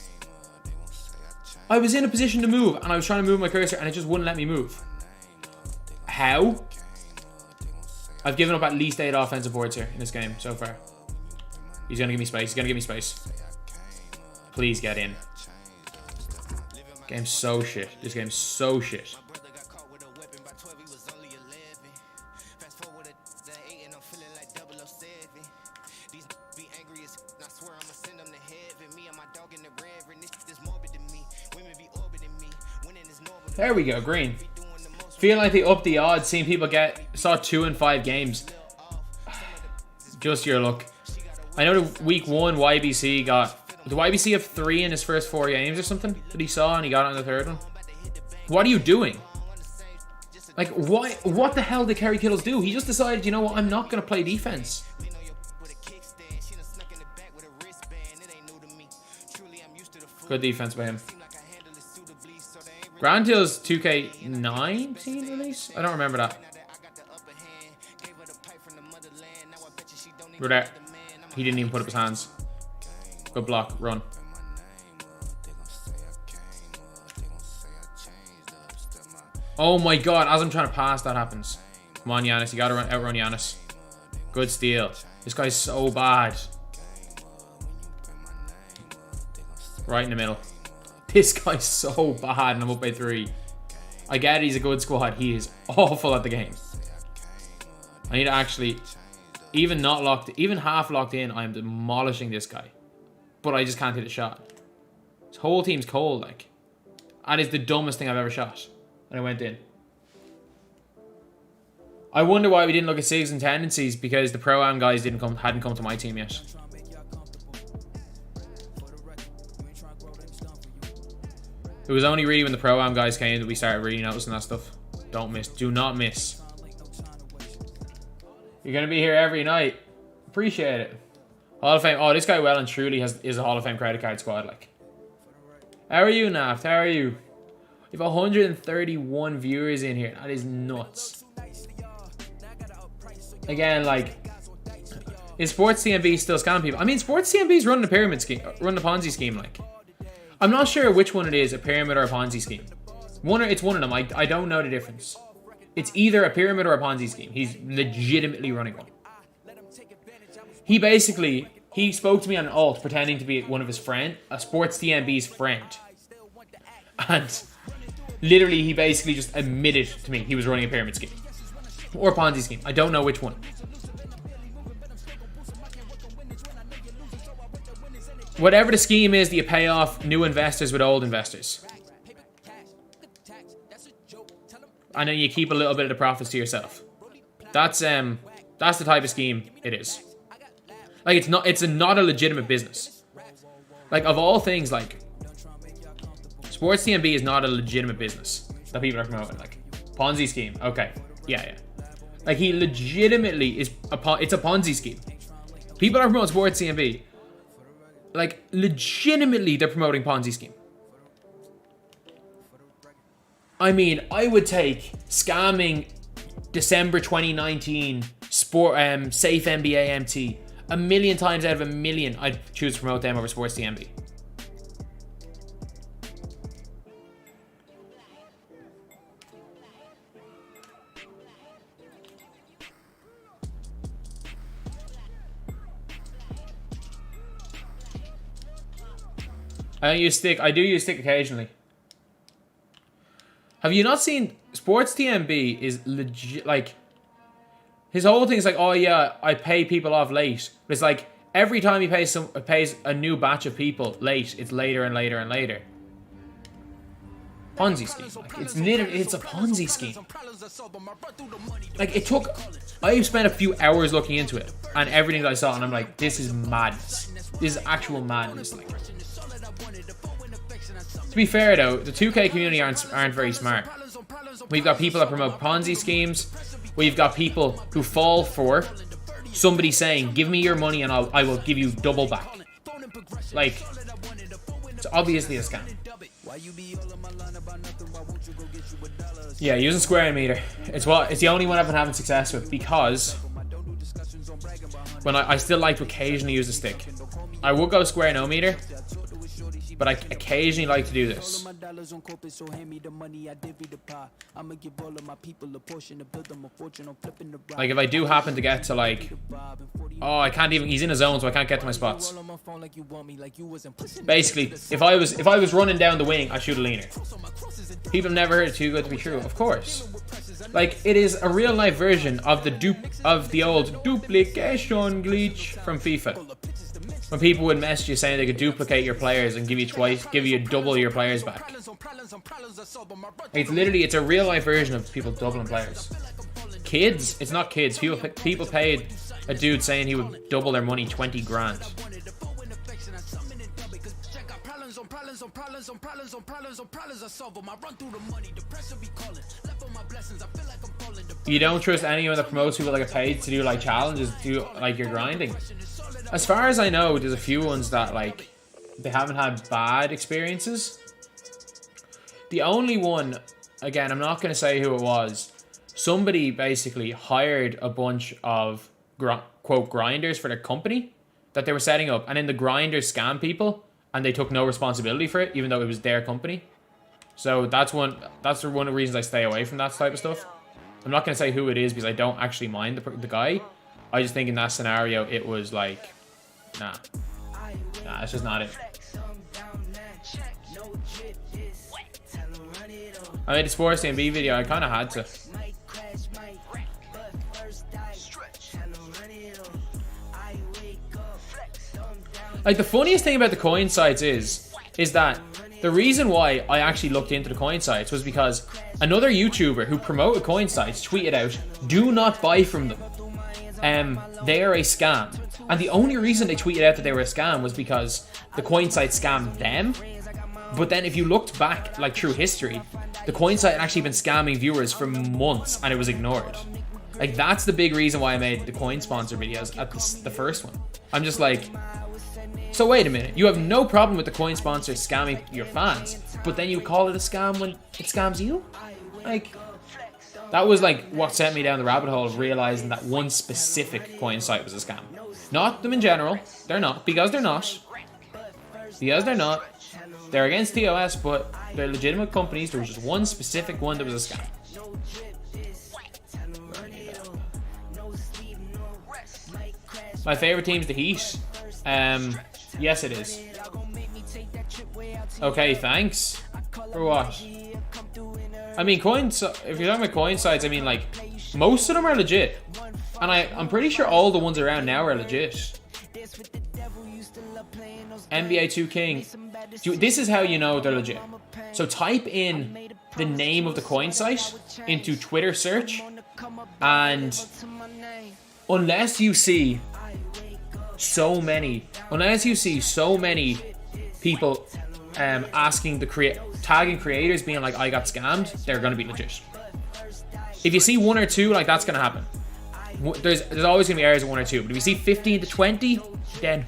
I was in a position to move and I was trying to move my cursor and it just wouldn't let me move. How? I've given up at least 8 offensive boards here in this game so far. He's going to give me space. He's going to give me space. Please get in. Game's so shit. This game's so shit. There we go, green. Feel like they upped the odds, seeing people saw 2 in 5 games. Just your luck. I know the week 1 YBC got... Did YBC have 3 in his first 4 games or something that he saw and he got it on the 3rd one? What are you doing? Like, why? What the hell did Kerry Kittles do? He just decided, you know what, I'm not going to play defense. Good defense by him. Grand Hill's 2K19 release? I don't remember that. We're there. He didn't even put up his hands. Good block. Run. Oh my god. As I'm trying to pass, that happens. Come on, Giannis. You gotta outrun Giannis. Good steal. This guy's so bad. Right in the middle. This guy's so bad and I'm up by 3. I get it, he's a good squad. He is awful at the game. I need to actually... Even not locked... Even half locked in, I am demolishing this guy. But I just can't hit a shot. His whole team's cold, like. That is the dumbest thing I've ever shot. And I went in. I wonder why we didn't look at saves and tendencies, because the Pro-Am guys hadn't come to my team yet. It was only really when the Pro-Am guys came that we started really noticing that stuff. Don't miss. Do not miss. You're going to be here every night. Appreciate it. Hall of Fame. Oh, this guy well and truly is a Hall of Fame credit card squad. Like, how are you, Naft? How are you? You have 131 viewers in here. That is nuts. Again, like, is Sports TMB still scamming people? I mean, Sports TMB is running a pyramid scheme, running a Ponzi scheme. Like, I'm not sure which one it is, a pyramid or a Ponzi scheme. It's one of them. I don't know the difference. It's either a pyramid or a Ponzi scheme. He's legitimately running one. He spoke to me on an alt pretending to be one of his friend, a Sports TMB's friend. And literally he basically just admitted to me he was running a pyramid scheme. Or a Ponzi scheme. I don't know which one. Whatever the scheme is, do you pay off new investors with old investors? And then you keep a little bit of the profits to yourself. That's the type of scheme it is. Like, it's not a legitimate business. Like, of all things, like, Sports TMB is not a legitimate business that people are promoting. Like, Ponzi scheme. Okay. Yeah. Like, he legitimately it's a Ponzi scheme. People are promoting Sports TMB. Like, legitimately, they're promoting Ponzi scheme. I mean, I would take scamming December 2019 safe NBA MT 1,000,000 times out of 1,000,000. I'd choose to promote them over Sports TMB. I don't use stick. I do use stick occasionally. Have you not seen Sports TMB is legit? Like, his whole thing is like, oh yeah, I pay people off late. But it's like every time he pays a new batch of people late, it's later and later and later. Ponzi scheme. Like, it's a Ponzi scheme. Like, I spent a few hours looking into it and everything that I saw, and I'm like, this is madness. This is actual madness. Like, to be fair though, the 2K community aren't very smart. We've got people that promote Ponzi schemes. We've got people who fall for somebody saying, give me your money and I will give you double back. Like, it's obviously a scam. Yeah, using square meter. It's the only one I've been having success with, because when I still like to occasionally use a stick. I would go square no meter, but I occasionally like to do this. Like, if I do happen to get to, like, oh, I can't even, he's in a zone, so I can't get to my spots. Basically, if I was running down the wing, I shoot a leaner. People have never heard it too good to be true. Of course. Like, it is a real life version of the old duplication glitch from FIFA. When people would message you saying they could duplicate your players and give you double your players back. It's a real life version of people doubling players. Kids, it's not kids. People paid a dude saying he would double their money 20 grand. You don't trust anyone that promotes people that get paid to do like challenges, do like your grinding. As far as I know, there's a few ones that, like, they haven't had bad experiences. The only one, again, I'm not going to say who it was. Somebody basically hired a bunch of quote grinders for their company that they were setting up, and then the grinders scammed people and they took no responsibility for it, even though it was their company. So that's one of the reasons I stay away from that type of stuff. I'm not going to say who it is because I don't actually mind the guy. I just think in that scenario it was like, nah, that's just not it. I made a Sports TMB video. I kind of had to. Like, the funniest thing about the coin sites is that the reason why I actually looked into the coin sites was because another YouTuber who promoted coin sites tweeted out, do not buy from them. They are a scam. And the only reason they tweeted out that they were a scam was because the coin site scammed them. But then if you looked back, like, through history, the coin site had actually been scamming viewers for months and it was ignored. Like, that's the big reason why I made the coin sponsor videos at the first one. I'm just like, so wait a minute, you have no problem with the coin sponsor scamming your fans, but then you call it a scam when it scams you? Like, that was like what sent me down the rabbit hole of realizing that one specific coin site was a scam. Not them in general. They're not, because they're not. Because they're not. They're against TOS, but they're legitimate companies. There was just one specific one that was a scam. My favorite team is the Heat. Yes, it is. Okay, thanks. For what? I mean, coins. If you're talking about coin sites, I mean, like, most of them are legit, and I'm pretty sure all the ones around now are legit. NBA 2King. This is how you know they're legit. So type in the name of the coin site into Twitter search, and unless you see so many people asking tagging creators being like, I got scammed, they're gonna be legit. If you see one or two, like, that's gonna happen. There's always gonna be areas of one or two, but if you see 15 to 20, then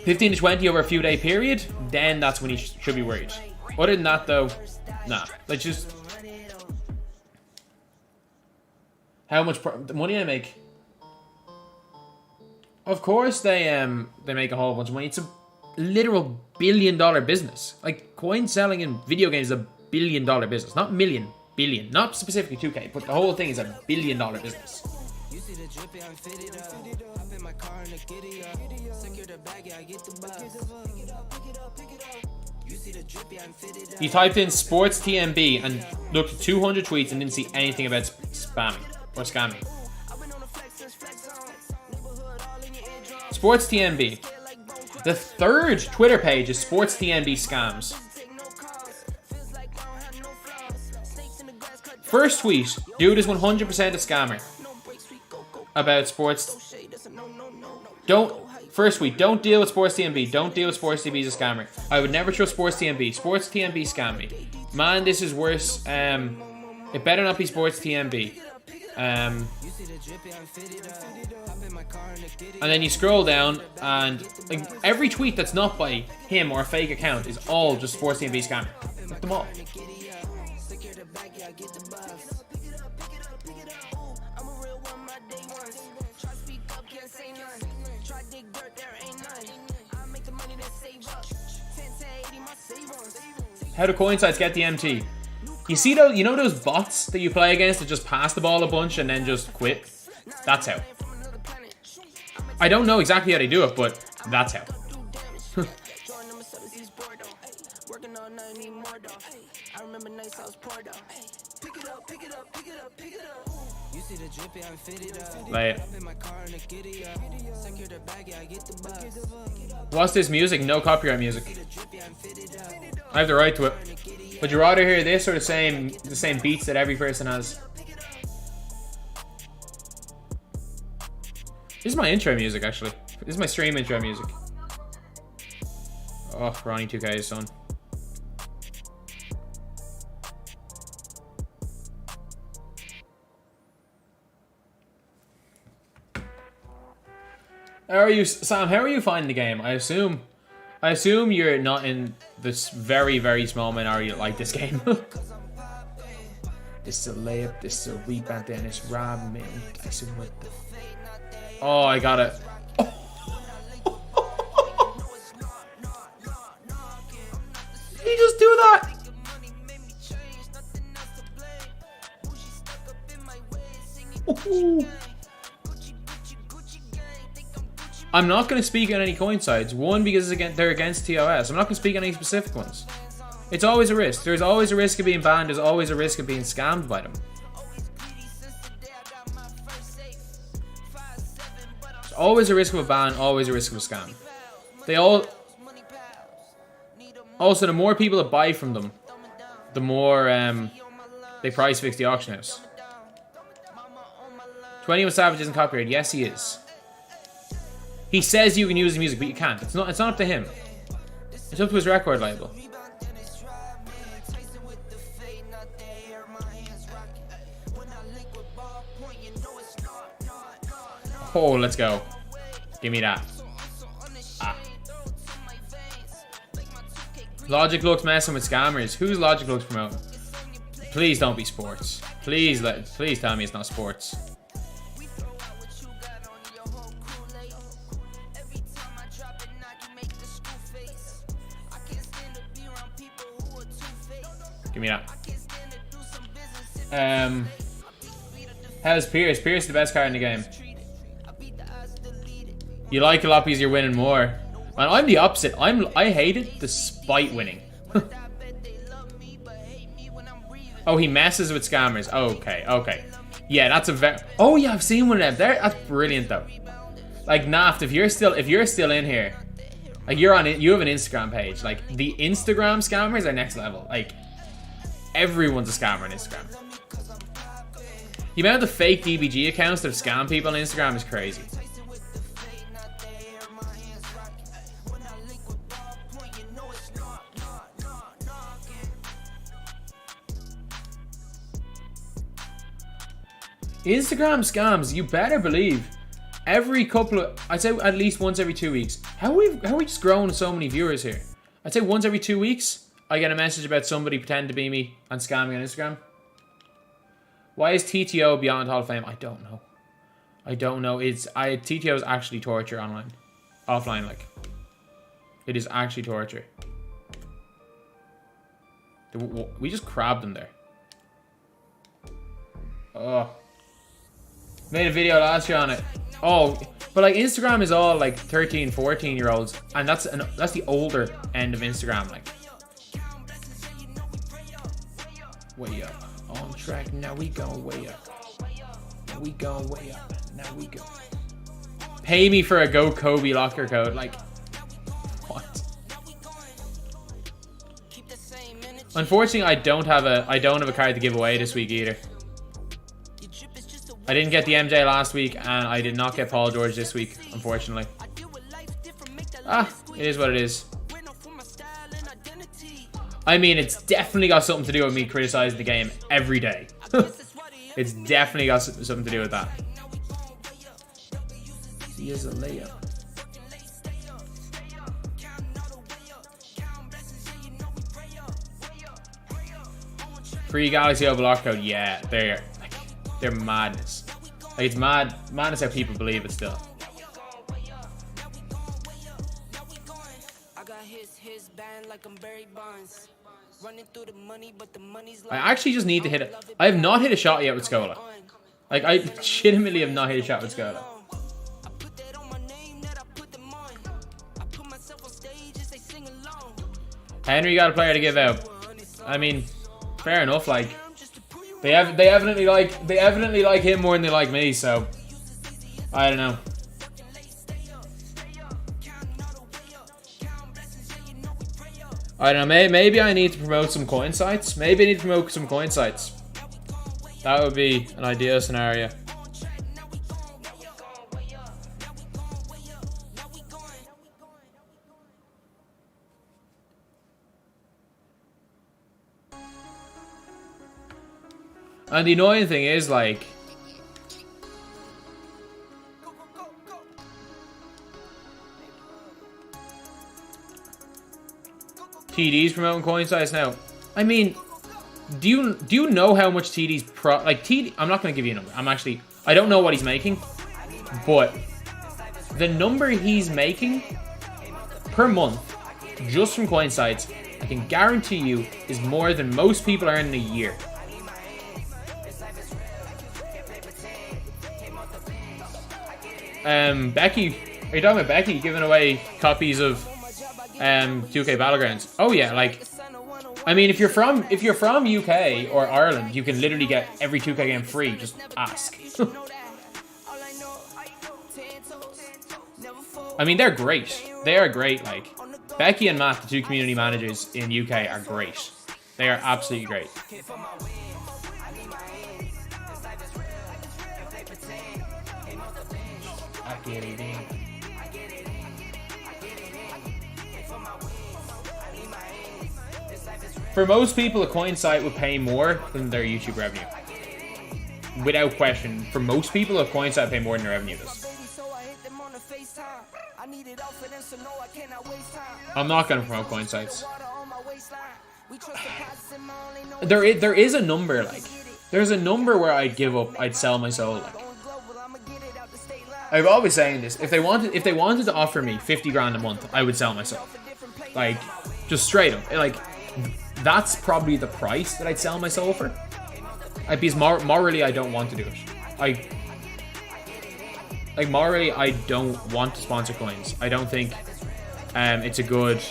15 to 20 over a few day period, then that's when you should be worried. Other than that, though, nah. Like, just how much money I make. Of course they make a whole bunch of money. It's a literal billion-dollar business. Like, coin selling in video games is a billion-dollar business. Not million, billion. Not specifically 2K, but the whole thing is a billion-dollar business. see the drippy, I'm fitted up. Hop in my car and a giddy up. Secure the bag, yeah, I get the bus. Pick it up, pick it up, pick it up. You see the drippy, I'm fitted up. He typed in sports TMB and looked at 200 tweets and didn't see anything about spamming or scamming. Sports TMB. The third Twitter page is Sports TMB scams. First tweet, dude is 100% a scammer. About sports. First tweet, don't deal with Sports TMB. Don't deal with Sports TMB as a scammer. I would never trust Sports TMB. Sports TMB scam me. Man, this is worse. It better not be Sports TMB. And then you scroll down and like every tweet that's not by him or a fake account is all just Sports TMB scammer. Look them all. How do coin sites get the MT? You see those, you know those bots that you play against that just pass the ball a bunch and then just quit? That's how. I don't know exactly how they do it, but that's how. Like, what's this music? No copyright music. I have the right to it. Would you rather hear this or the same beats that every person has? This is my intro music, actually. This is my stream intro music. Oh, Ronnie 2K, son. How are you, Sam? How are you finding the game? I assume you're not in this very, very small minority that like this game. This is a layup, this is a rebound, then it's Rob me. Oh, I got it. Oh. Did he just do that? Ooh. I'm not going to speak on any coin sides. One, because they're against TOS. I'm not going to speak on any specific ones. It's always a risk. There's always a risk of being banned. There's always a risk of being scammed by them. There's always a risk of a ban, always a risk of a scam. Also, the more people that buy from them, the more they price fix the auction house. 21 Savage isn't copyrighted. Yes, he is. He says you can use the music, but you can't. It's not up to him. It's up to his record label. Oh, let's go. Give me that. Ah. Logic Looks messing with scammers. Who's Logic Looks promoting? Please don't be sports. Please tell me it's not sports. Give me that. How's Pierce? Pierce is the best card in the game. You like it a lot because you're winning more. And I'm the opposite. I hate it despite winning. Oh, he messes with scammers. Okay. Yeah, that's a very. Oh yeah, I've seen one of them. That's brilliant though. Like Naft, if you're still in here, like you have an Instagram page. Like the Instagram scammers are next level. Like. Everyone's a scammer on Instagram. The amount of fake DBG accounts that scam people on Instagram is crazy. Instagram scams, you better believe. Every couple of, I'd say at least once every 2 weeks. How are we just growing so many viewers here? I'd say once every 2 weeks. I get a message about somebody pretending to be me and scamming on Instagram. Why is TTO beyond Hall of Fame? I don't know. TTO is actually torture online. Offline, like. It is actually torture. We just crabbed them there. Oh. Made a video last year on it. Oh, but like Instagram is all like 13, 14-year-olds, and that's the older end of Instagram. Like, way up, on track. Now we going way up. Now we going way up. Now we go. Pay me for a Go Kobe locker code. Like, what? Unfortunately, I don't have a card to give away this week either. I didn't get the MJ last week, and I did not get Paul George this week, unfortunately. Ah, it is what it is. I mean, it's definitely got something to do with me criticizing the game every day. It's definitely got something to do with that. He is a layup. Free Galaxy Overlock code, yeah, they're madness. Like, it's madness how people believe it still. I actually just need to hit it. I have not hit a shot yet with Scola. Like, I legitimately have not hit a shot with Scola. Henry got a player to give out. I mean, fair enough. Like, they evidently like him more than they like me. So I don't know. I don't know. Maybe I need to promote some coin sites. Maybe I need to promote some coin sites. That would be an ideal scenario. And the annoying thing is, like, TD's promoting coin size now. I mean, do you know how much TD's TD? I'm not gonna give you a number. I don't know what he's making, but the number he's making per month just from coin sites, I can guarantee you, is more than most people earn in a year. Becky, are you talking about Becky giving away copies of 2K Battlegrounds? Oh yeah, like, I mean, if you're from UK or Ireland, you can literally get every 2K game free. Just ask. I mean, they're great. They are great. Like, Becky and Matt, the two community managers in UK, are great. They are absolutely great. For most people, a coin site would pay more than their YouTube revenue. Without question, for most people, a coin site would pay more than their revenue does. I'm not going to promote coin sites. There is a number, like, there's a number where I'd give up, I'd sell my soul, like. I've always saying this. If they wanted to offer me 50 grand a month, I would sell myself. Like, just straight up. Like, that's probably the price that I'd sell my soul for. Because morally, I don't want to do it. Morally, I don't want to sponsor coins. I don't think it's a good.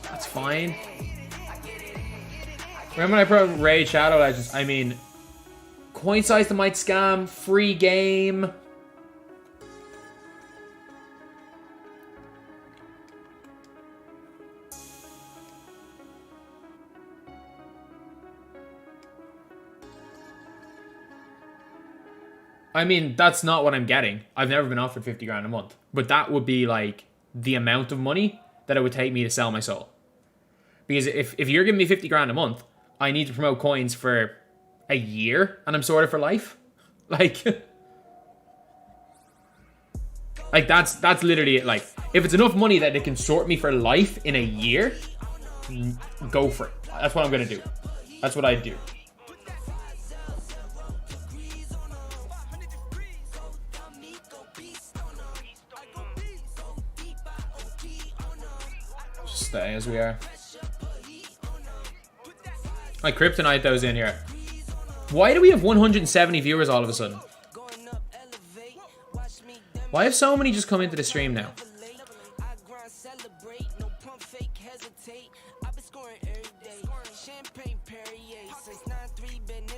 That's fine. Remember when I put out Raid Shadow Legends? I mean, coin size that might scam, free game. I mean, that's not what I'm getting. I've never been offered 50 grand a month. But that would be like the amount of money that it would take me to sell my soul. Because if you're giving me 50 grand a month, I need to promote coins for a year and I'm sorted for life. Like, like that's literally it. Like, if it's enough money that it can sort me for life in a year, go for it. That's what I'm going to do. That's what I do. Stay as we are. My kryptonite though is in here. Why do we have 170 viewers all of a sudden? Why have so many just come into the stream now?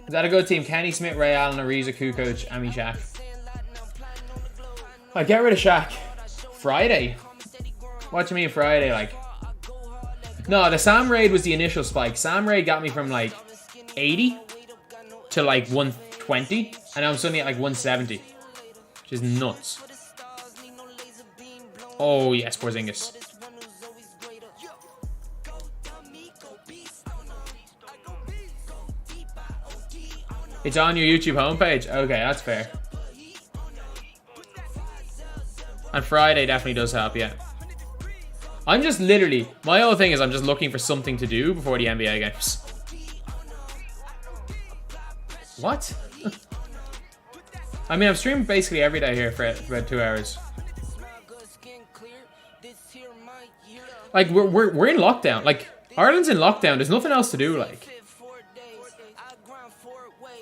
Is that a good team? Kenny Smith, Ray Allen, Ariza, Kukoc, Ami Shaq. I get rid of Shaq. Friday? What do you mean Friday? Like, no, the Sam raid was the initial spike. Sam raid got me from like 80 to like 120, and I'm suddenly at like 170, which is nuts. Oh yes, Porzingis. It's on your YouTube homepage. Okay, that's fair. And Friday definitely does help, yeah. I'm just literally, my whole thing is I'm just looking for something to do before the NBA games. What? I mean, I'm streaming basically every day here for about 2 hours. Like, we're in lockdown. Like, Ireland's in lockdown. There's nothing else to do, like.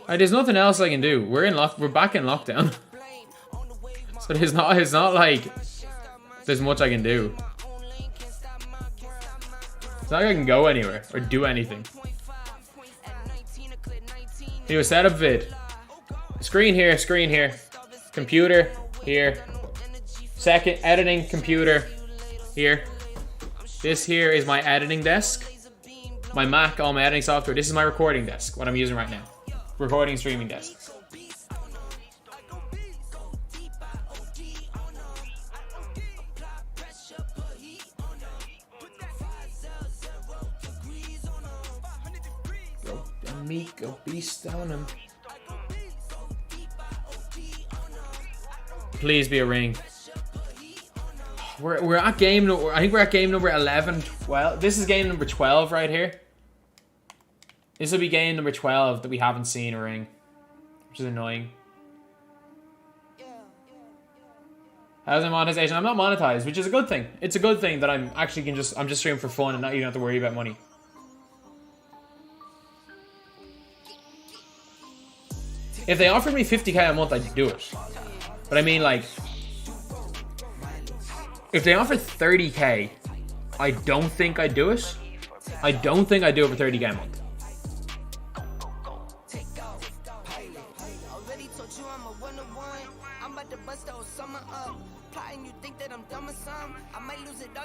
There's nothing else I can do. We're back in lockdown. So it's not like there's much I can do. It's not like I can go anywhere or do anything. Do a setup vid. Screen here, computer here. Second, editing computer here. This here is my editing desk. My Mac, all my editing software. This is my recording desk, what I'm using right now. Recording streaming desk. Go amigo, beast on him. Please be a ring. We're at game number, I think we're at game number 11, 12. This is game number 12 right here. This will be game number 12 that we haven't seen a ring, which is annoying. How's my monetization? I'm not monetized, which is a good thing. It's a good thing that I'm just streaming for fun and not even have to worry about money. If they offered me 50k a month, I'd do it. But I mean, like, if they offered 30k, I don't think I'd do it. I don't think I'd do it for 30k a month.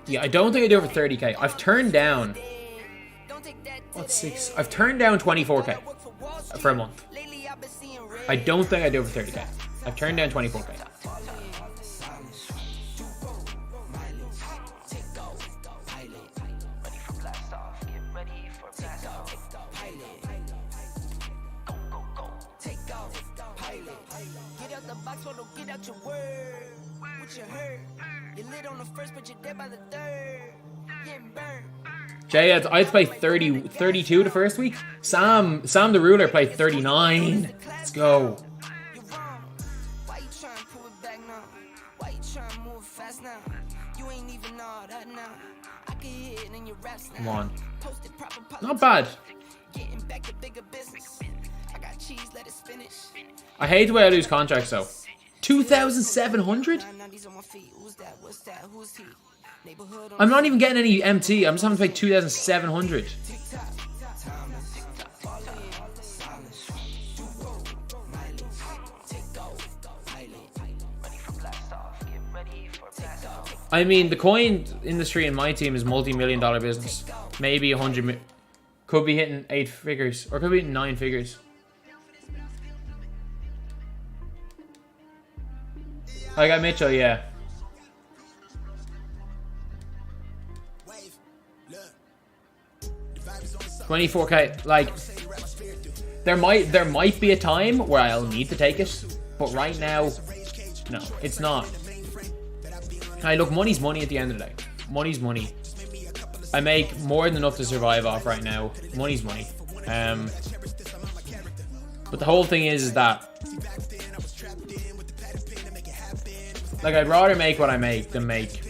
Yeah, I don't think I do it for 30k. I've turned down... What's 6? I've turned down 24k for a month. I don't think I do it for 30k. I've turned down 24k. Jay, I'd play 32 the first week. Sam the ruler played 39. Let's go. Come on. Not bad. I hate the way I lose contracts though. 2,700? I'm not even getting any MT. I'm just having to pay 2,700. I mean, the coin industry in my team is multi-million-dollar business. Maybe 100. Could be hitting 8 figures, or could be hitting 9 figures. I got Mitchell, yeah. $24k. Like, there might be a time where I'll need to take it, but right now, no, it's not. Hey, look, money's money at the end of the day. Money's money. I make more than enough to survive off right now. Money's money. But the whole thing is that, like, I'd rather make what I make than make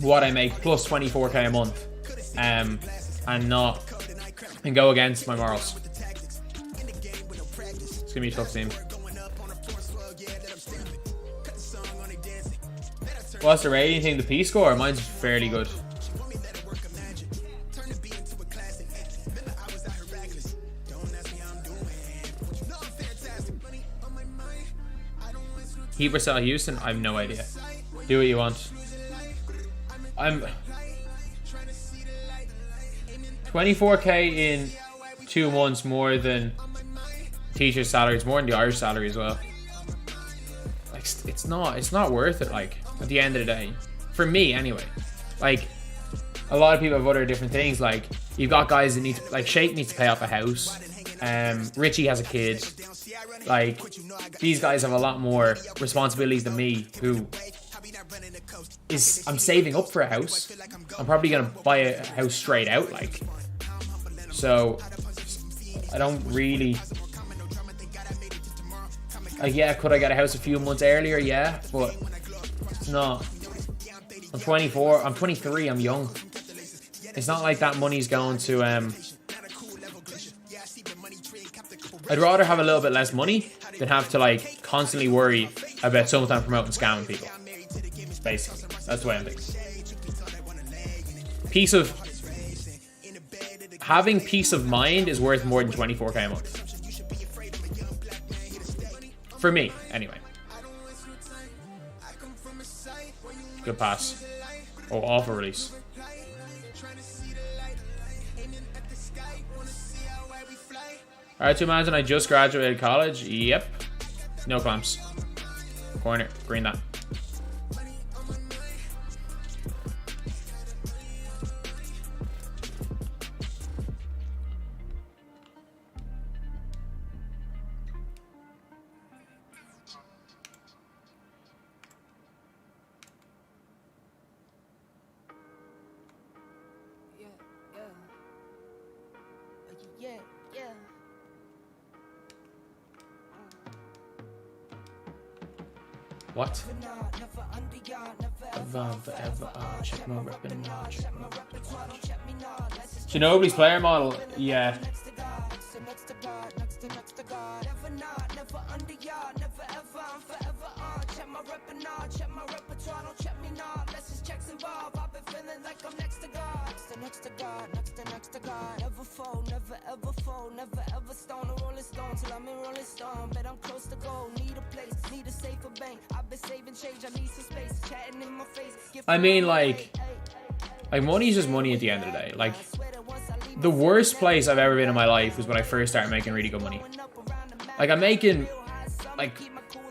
what I make plus 24k a month, and go against my morals. gonna be a tough team. What's the rating thing? The P score? Mine's fairly good. Heat versus Houston? I have no idea. Do what you want. I'm 24k in 2 months more than teacher's salary. It's more than the Irish salary as well. Like, it's not worth it. Like, at the end of the day, for me anyway. Like, a lot of people have other different things. Like, you've got guys that need to, like, Shake needs to pay off a house. Richie has a kid. Like, these guys have a lot more responsibilities than me, who I'm saving up for a house. I'm probably gonna buy a house straight out, like. So I don't really, like, yeah, could I get a house a few months earlier? Yeah, but it's not. I'm 24, I'm 23, I'm young. It's not like that money's going to I'd rather have a little bit less money than have to, like, constantly worry about sometime promoting scamming people. Basically, that's the way I'm thinking. Having peace of mind is worth more than 24k a month. For me, anyway. Good pass. Oh, awful release. Alright, to imagine I just graduated college. Yep. No clamps. Corner. Green that. What? Check my weapon. Ginobili's player model, yeah. I mean, like money's just money at the end of the day. Like, the worst place I've ever been in my life was when I first started making really good money. Like, I'm making, like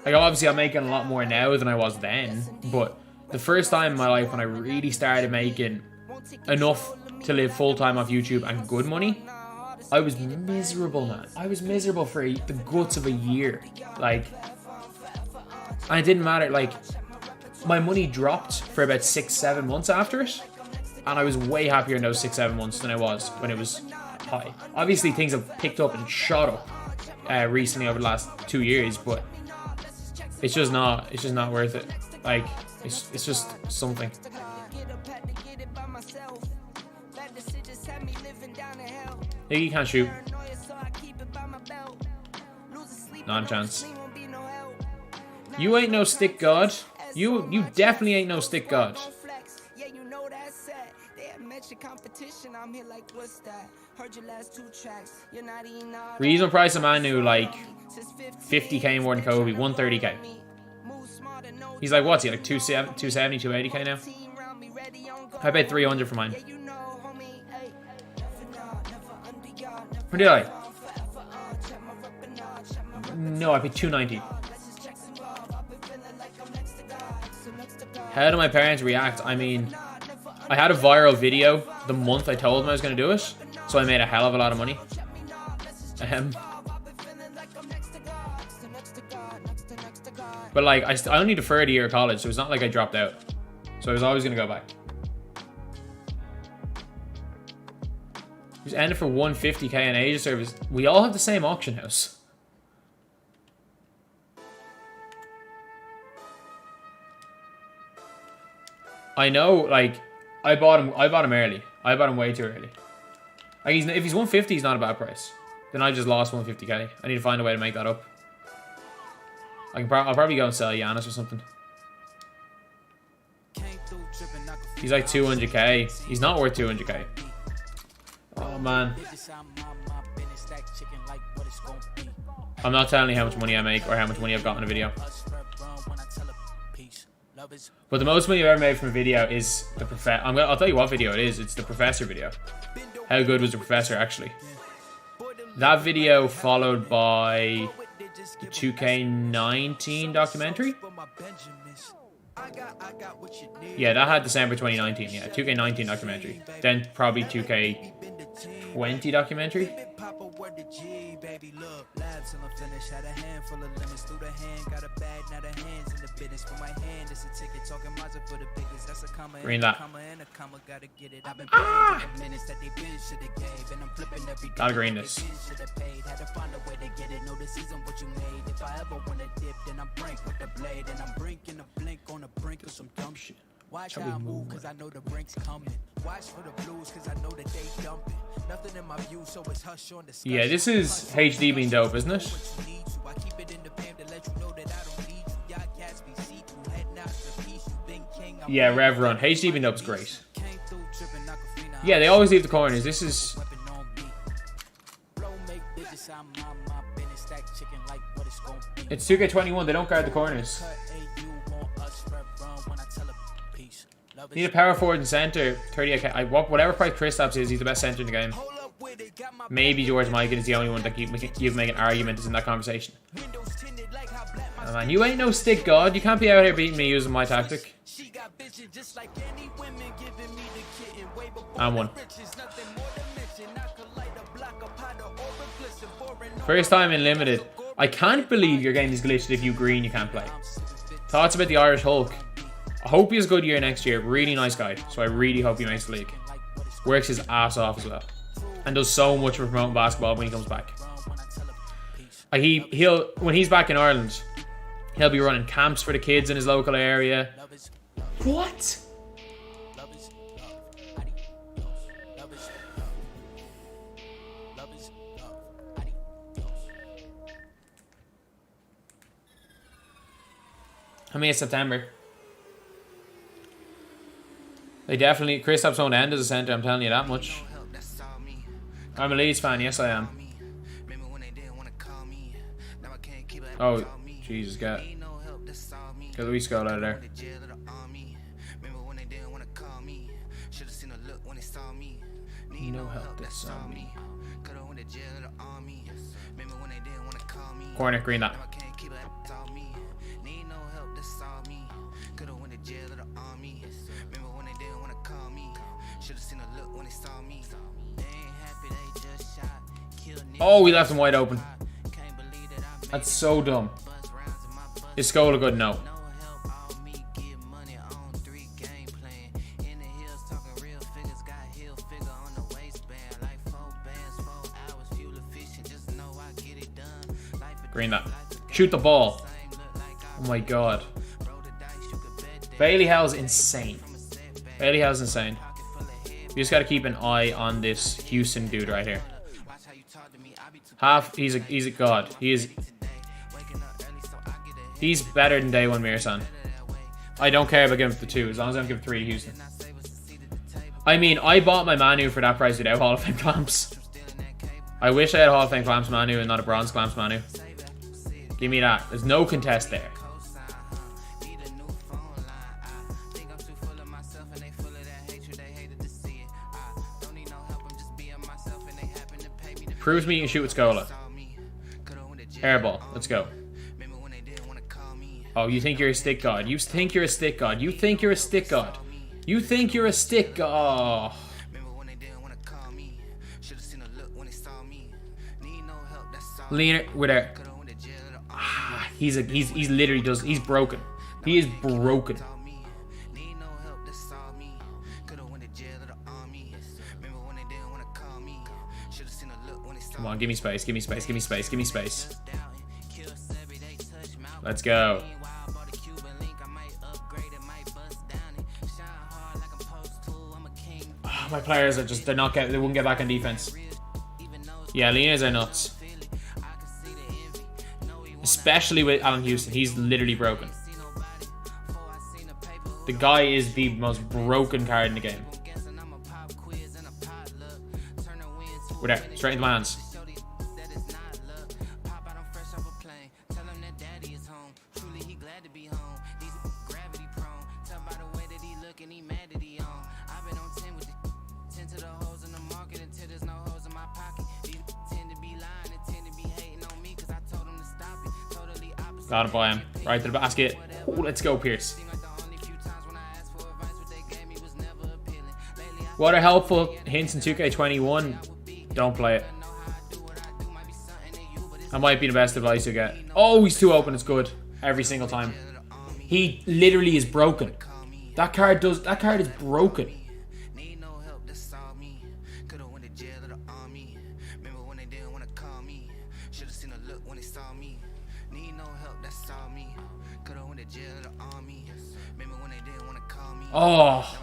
obviously I'm making a lot more now than I was then, but the first time in my life when I really started making enough to live full-time off YouTube and good money, I was miserable, man. I was miserable for the guts of a year. Like, and it didn't matter. Like, my money dropped for about 6-7 months after it, and I was way happier in those 6-7 months than I was when it was high. Obviously, things have picked up and shot up recently over the last 2 years, but it's just not worth it. Like, it's just something. Iggy can't shoot. Not a chance. You ain't no stick god. You definitely ain't no stick god. Reasonable price of Manu, like 50k more than Kobe, 130k. He's like, what's he, like 270, 280k now? I paid 300 for mine. Or did I? No, I paid 290. How do my parents react? I mean, I had a viral video the month I told them I was going to do it, so I made a hell of a lot of money. But like, I only deferred a year of college, so it's not like I dropped out. So I was always going to go back. Just ended for 150k in Asia service. We all have the same auction house. I know, like, I bought him early. I bought him way too early. Like, if he's 150, he's not a bad price. Then I just lost 150k. I need to find a way to make that up. I'll probably go and sell Giannis or something. He's like 200k. He's not worth 200k. Oh man. I'm not telling you how much money I make or how much money I've got in a video. But the most money I've ever made from a video is the professor. I'll tell you what video it is. It's the professor video. How good was the professor actually? That video followed by the 2k19 documentary. Yeah, that had December 2019. Yeah, 2k19 documentary. Then probably 2k20 documentary. Green that. Ah! Gotta green this. Watch how I move, cause I know the brink's coming. Watch for the blues, cause I know that they dumping. Nothing in my view, so it's hush on the. Yeah, this is HD being dope, isn't it? Yeah, Rev Run. HD being dope's great. Yeah, they always leave the corners. This is. It's 2k21. They don't guard the corners. Need a power forward and center. 38k. Whatever price Kristaps is, he's the best center in the game. Maybe George Mikan is the only one that you make an argument is in that conversation. Oh, man, you ain't no stick god. You can't be out here beating me using my tactic. And one. First time in limited. I can't believe your game is glitched. If you green, you can't play. Thoughts about the Irish Hulk? I hope he has a good year next year. Really nice guy. So I really hope he makes the league. Works his ass off as well. And does so much for promoting basketball when he comes back. Like he'll when he's back in Ireland, he'll be running camps for the kids in his local area. What? I mean, it's September. They definitely... Kristaps won't end as a centre, I'm telling you that much. I'm a Leeds fan, yes I am. Oh, Jesus, get Luis Skull out of there. No help, this saw me. Corner, green that. Oh, we left him wide open. That's so dumb. Is Skola good? No. Green that. Shoot the ball. Oh my god. Bailey Howell's insane. Bailey Howell's insane. You just gotta keep an eye on this Houston dude right here. He's a god. He's better than Day One Mirsan. I don't care about giving him the 2 as long as I don't give 3 to Houston. I mean, I bought my Manu for that price without Hall of Fame clamps. I wish I had a Hall of Fame clamps Manu and not a bronze clamps Manu. Give me that. There's no contest there. Proves me you can shoot with Skola. Airball. Let's go. Oh, you think you're a stick god. You think you're a stick god. You think you're a stick god. You think you're a stick god. Oh. Leaner, we're there. Ah, he's literally he's broken. He is broken. Come on, give me space, give me space, give me space, give me space. Let's go. Oh, my players are just, they wouldn't get back on defense. Yeah, Linas are nuts. Especially with Allen Houston. He's literally broken. The guy is the most broken card in the game. We're there. Straight into my hands. Gotta buy him. Right to the basket. Oh, let's go, Pierce. What are helpful hints in 2k21? Don't play it. That might be the best advice you get. Oh, he's too open. It's good. Every single time. He literally is broken. That card is broken. Oh,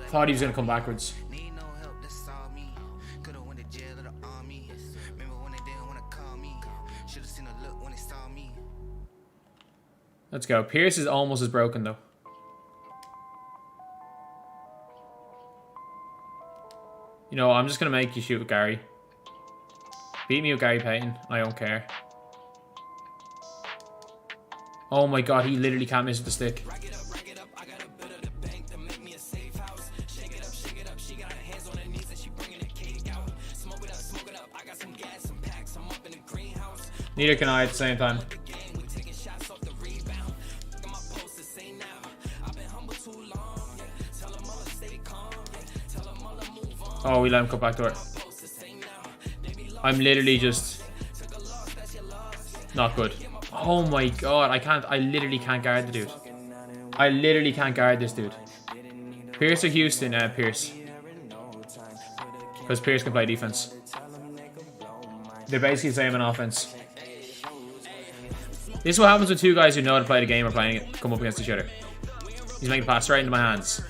thought he was gonna come backwards. Let's go. Pierce is almost as broken though. You know, I'm just gonna make you shoot with Gary. Beat me with Gary Payton. I don't care. Oh my god, he literally can't miss with the stick. Neither can I at the same time. Oh, we let him cut back door. I'm literally just not good. Oh my god, I literally can't guard the dude. I literally can't guard this dude. Pierce or Houston? Pierce. Because Pierce can play defense. They're basically the same in offense. This is what happens when two guys who know how to play the game are playing it come up against each other. He's making a pass right into my hands.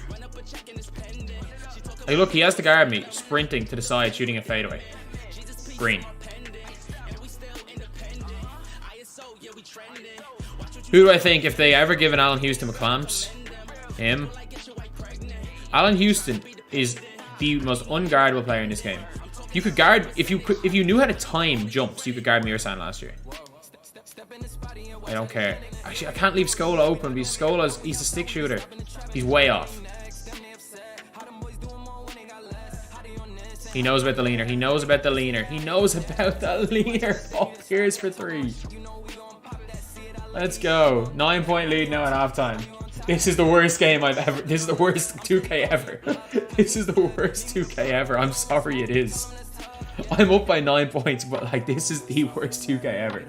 Like, look, he has to guard me, sprinting to the side, shooting a fadeaway. Green. Who do I think if they ever give an Allen Houston McClamps? Him. Allen Houston is the most unguardable player in this game. You could guard if you knew how to time jumps, you could guard Mirsan last year. I don't care. Actually, I can't leave Scola open because he's a stick shooter. He's way off. He knows about the leaner. He knows about the leaner. He knows about the leaner. Oh, here's for 3. Let's go. 9-point lead now at halftime. This is the worst game I've ever. This is the worst 2K ever. This is the worst 2K ever. I'm sorry, it is. I'm up by 9 points, but like this is the worst 2K ever.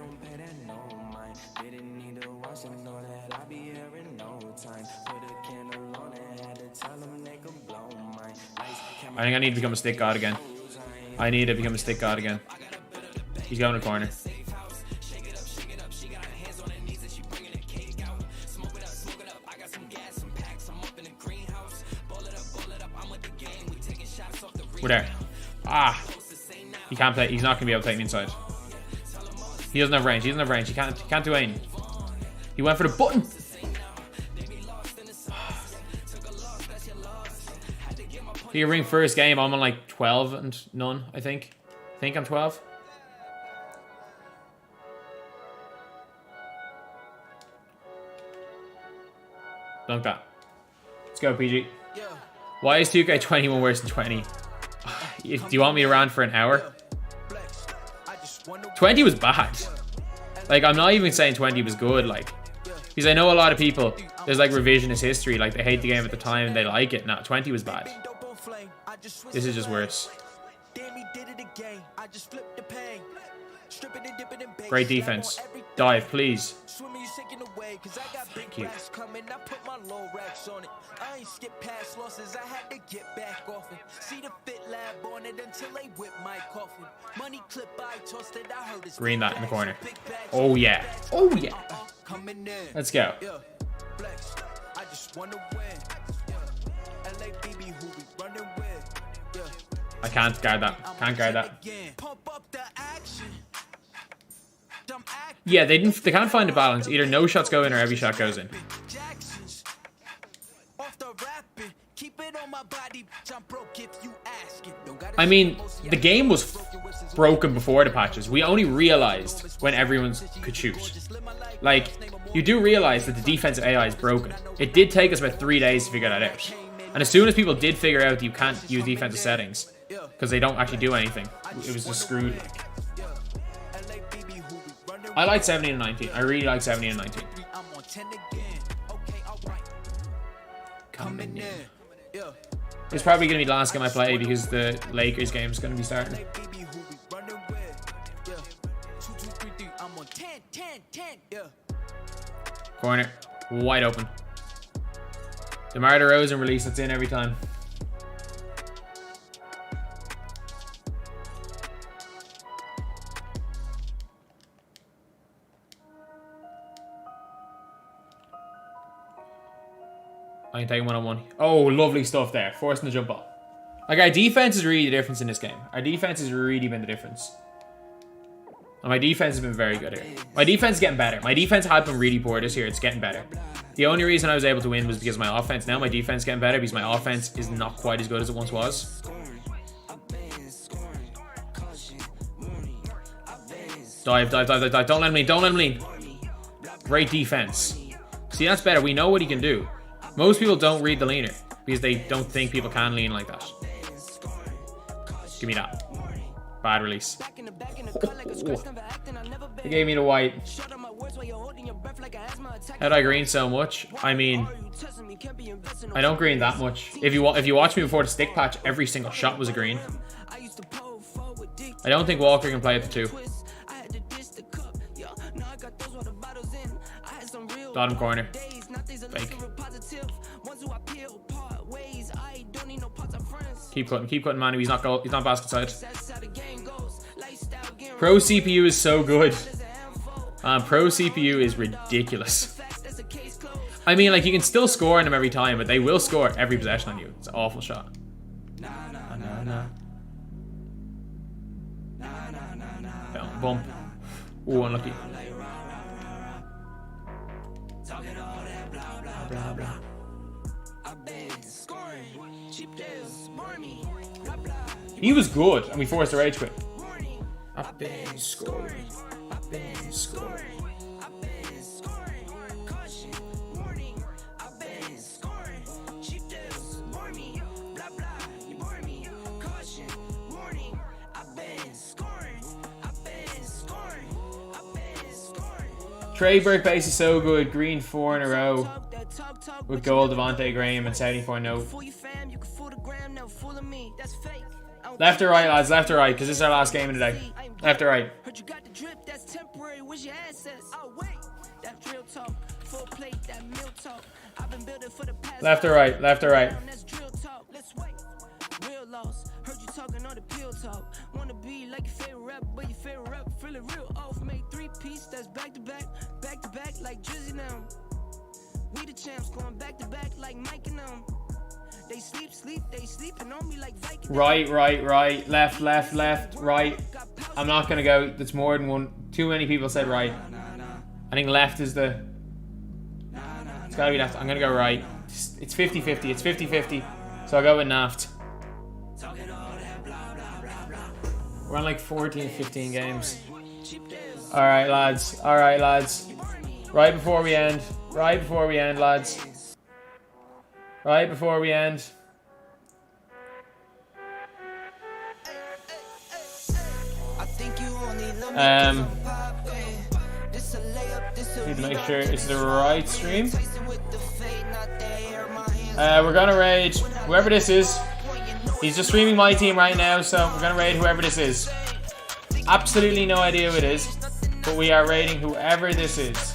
I think I need to become a stick god again. I need to become a stick god again. He's going to the corner. We're there. Ah. He can't play. He's not going to be able to take me inside. He doesn't have range. He doesn't have range. He can't do aim. He went for the button. Your ring first game, I'm on like 12 and none, I think. I think I'm 12. Dunk that. Let's go, PG. Why is 2K21 worse than 20? Do you want me around for an hour? 20 was bad. Like, I'm not even saying 20 was good, like. Because I know a lot of people, there's like revisionist history, like they hate the game at the time and they like it. Nah, 20 was bad. This is just worse. Great defense. Dive, please. Thank you. Green that in the corner. Oh yeah. Oh yeah. Let's go. I can't guard that. Can't guard that. Yeah, they can't find a balance. Either no shots go in or every shot goes in. I mean, the game was broken before the patches. We only realized when everyone could shoot. Like, you do realize that the defensive AI is broken. It did take us about 3 days to figure that out. And as soon as people did figure out that you can't use defensive settings, because they don't actually do anything, it was just screwed. I like 17 and 19. I really like 17 and 19. Coming in. It's probably going to be the last game I play because the Lakers game is going to be starting. Corner. Wide open. DeMar DeRozan release, that's in every time. I can take him one-on-one. Oh, lovely stuff there. Forcing the jump ball. Like, our defense is really the difference in this game. Our defense has really been the difference. And my defense has been very good here. My defense is getting better. My defense had been really poor this year. It's getting better. The only reason I was able to win was because of my offense. Now my defense is getting better because my offense is not quite as good as it once was. Dive, dive, dive, dive, dive. Don't let him lean. Don't let him lean. Great defense. See, that's better. We know what he can do. Most people don't read the leaner because they don't think people can lean like that. Give me that. Bad release. Oh. He gave me the white. How do I green so much? I mean, I don't green that much. If you watch me before the stick patch, every single shot was a green. I don't think Walker can play at the 2. Bottom corner. Fake. Keep cutting, Manu. He's not basket side. Pro CPU is so good. Pro CPU is ridiculous. I mean, like, you can still score on them every time, but they will score every possession on you. It's an awful shot. Bump. Ooh, unlucky. Blah, blah. He was good, and we forced a rage quit. I've been scoring. I've been scoring. Trey Burke base is so good. Green 4 in a row. With gold, Devontae Graham, and 74 no. Left or right, lads? Left or right? Because this is our last game of the day. Left or right? Left or right? Left or right? We the champs going back to back like Mike and them. They sleeping on me like Vikings. Right, right, right. Left, left, left, right. I'm not gonna go. That's more than one. Too many people said right. I think left is the. It's gotta be left. I'm gonna go right. It's 50-50. It's 50-50. So I'll go with Naft. We're on like 14, 15 games. Alright, lads. Alright, lads. Right before we end. Right before we end, lads. Right before we end. Need to make sure it's the right stream. We're gonna raid whoever this is. He's just streaming my team right now, so we're gonna raid whoever this is. Absolutely no idea who it is, but we are raiding whoever this is.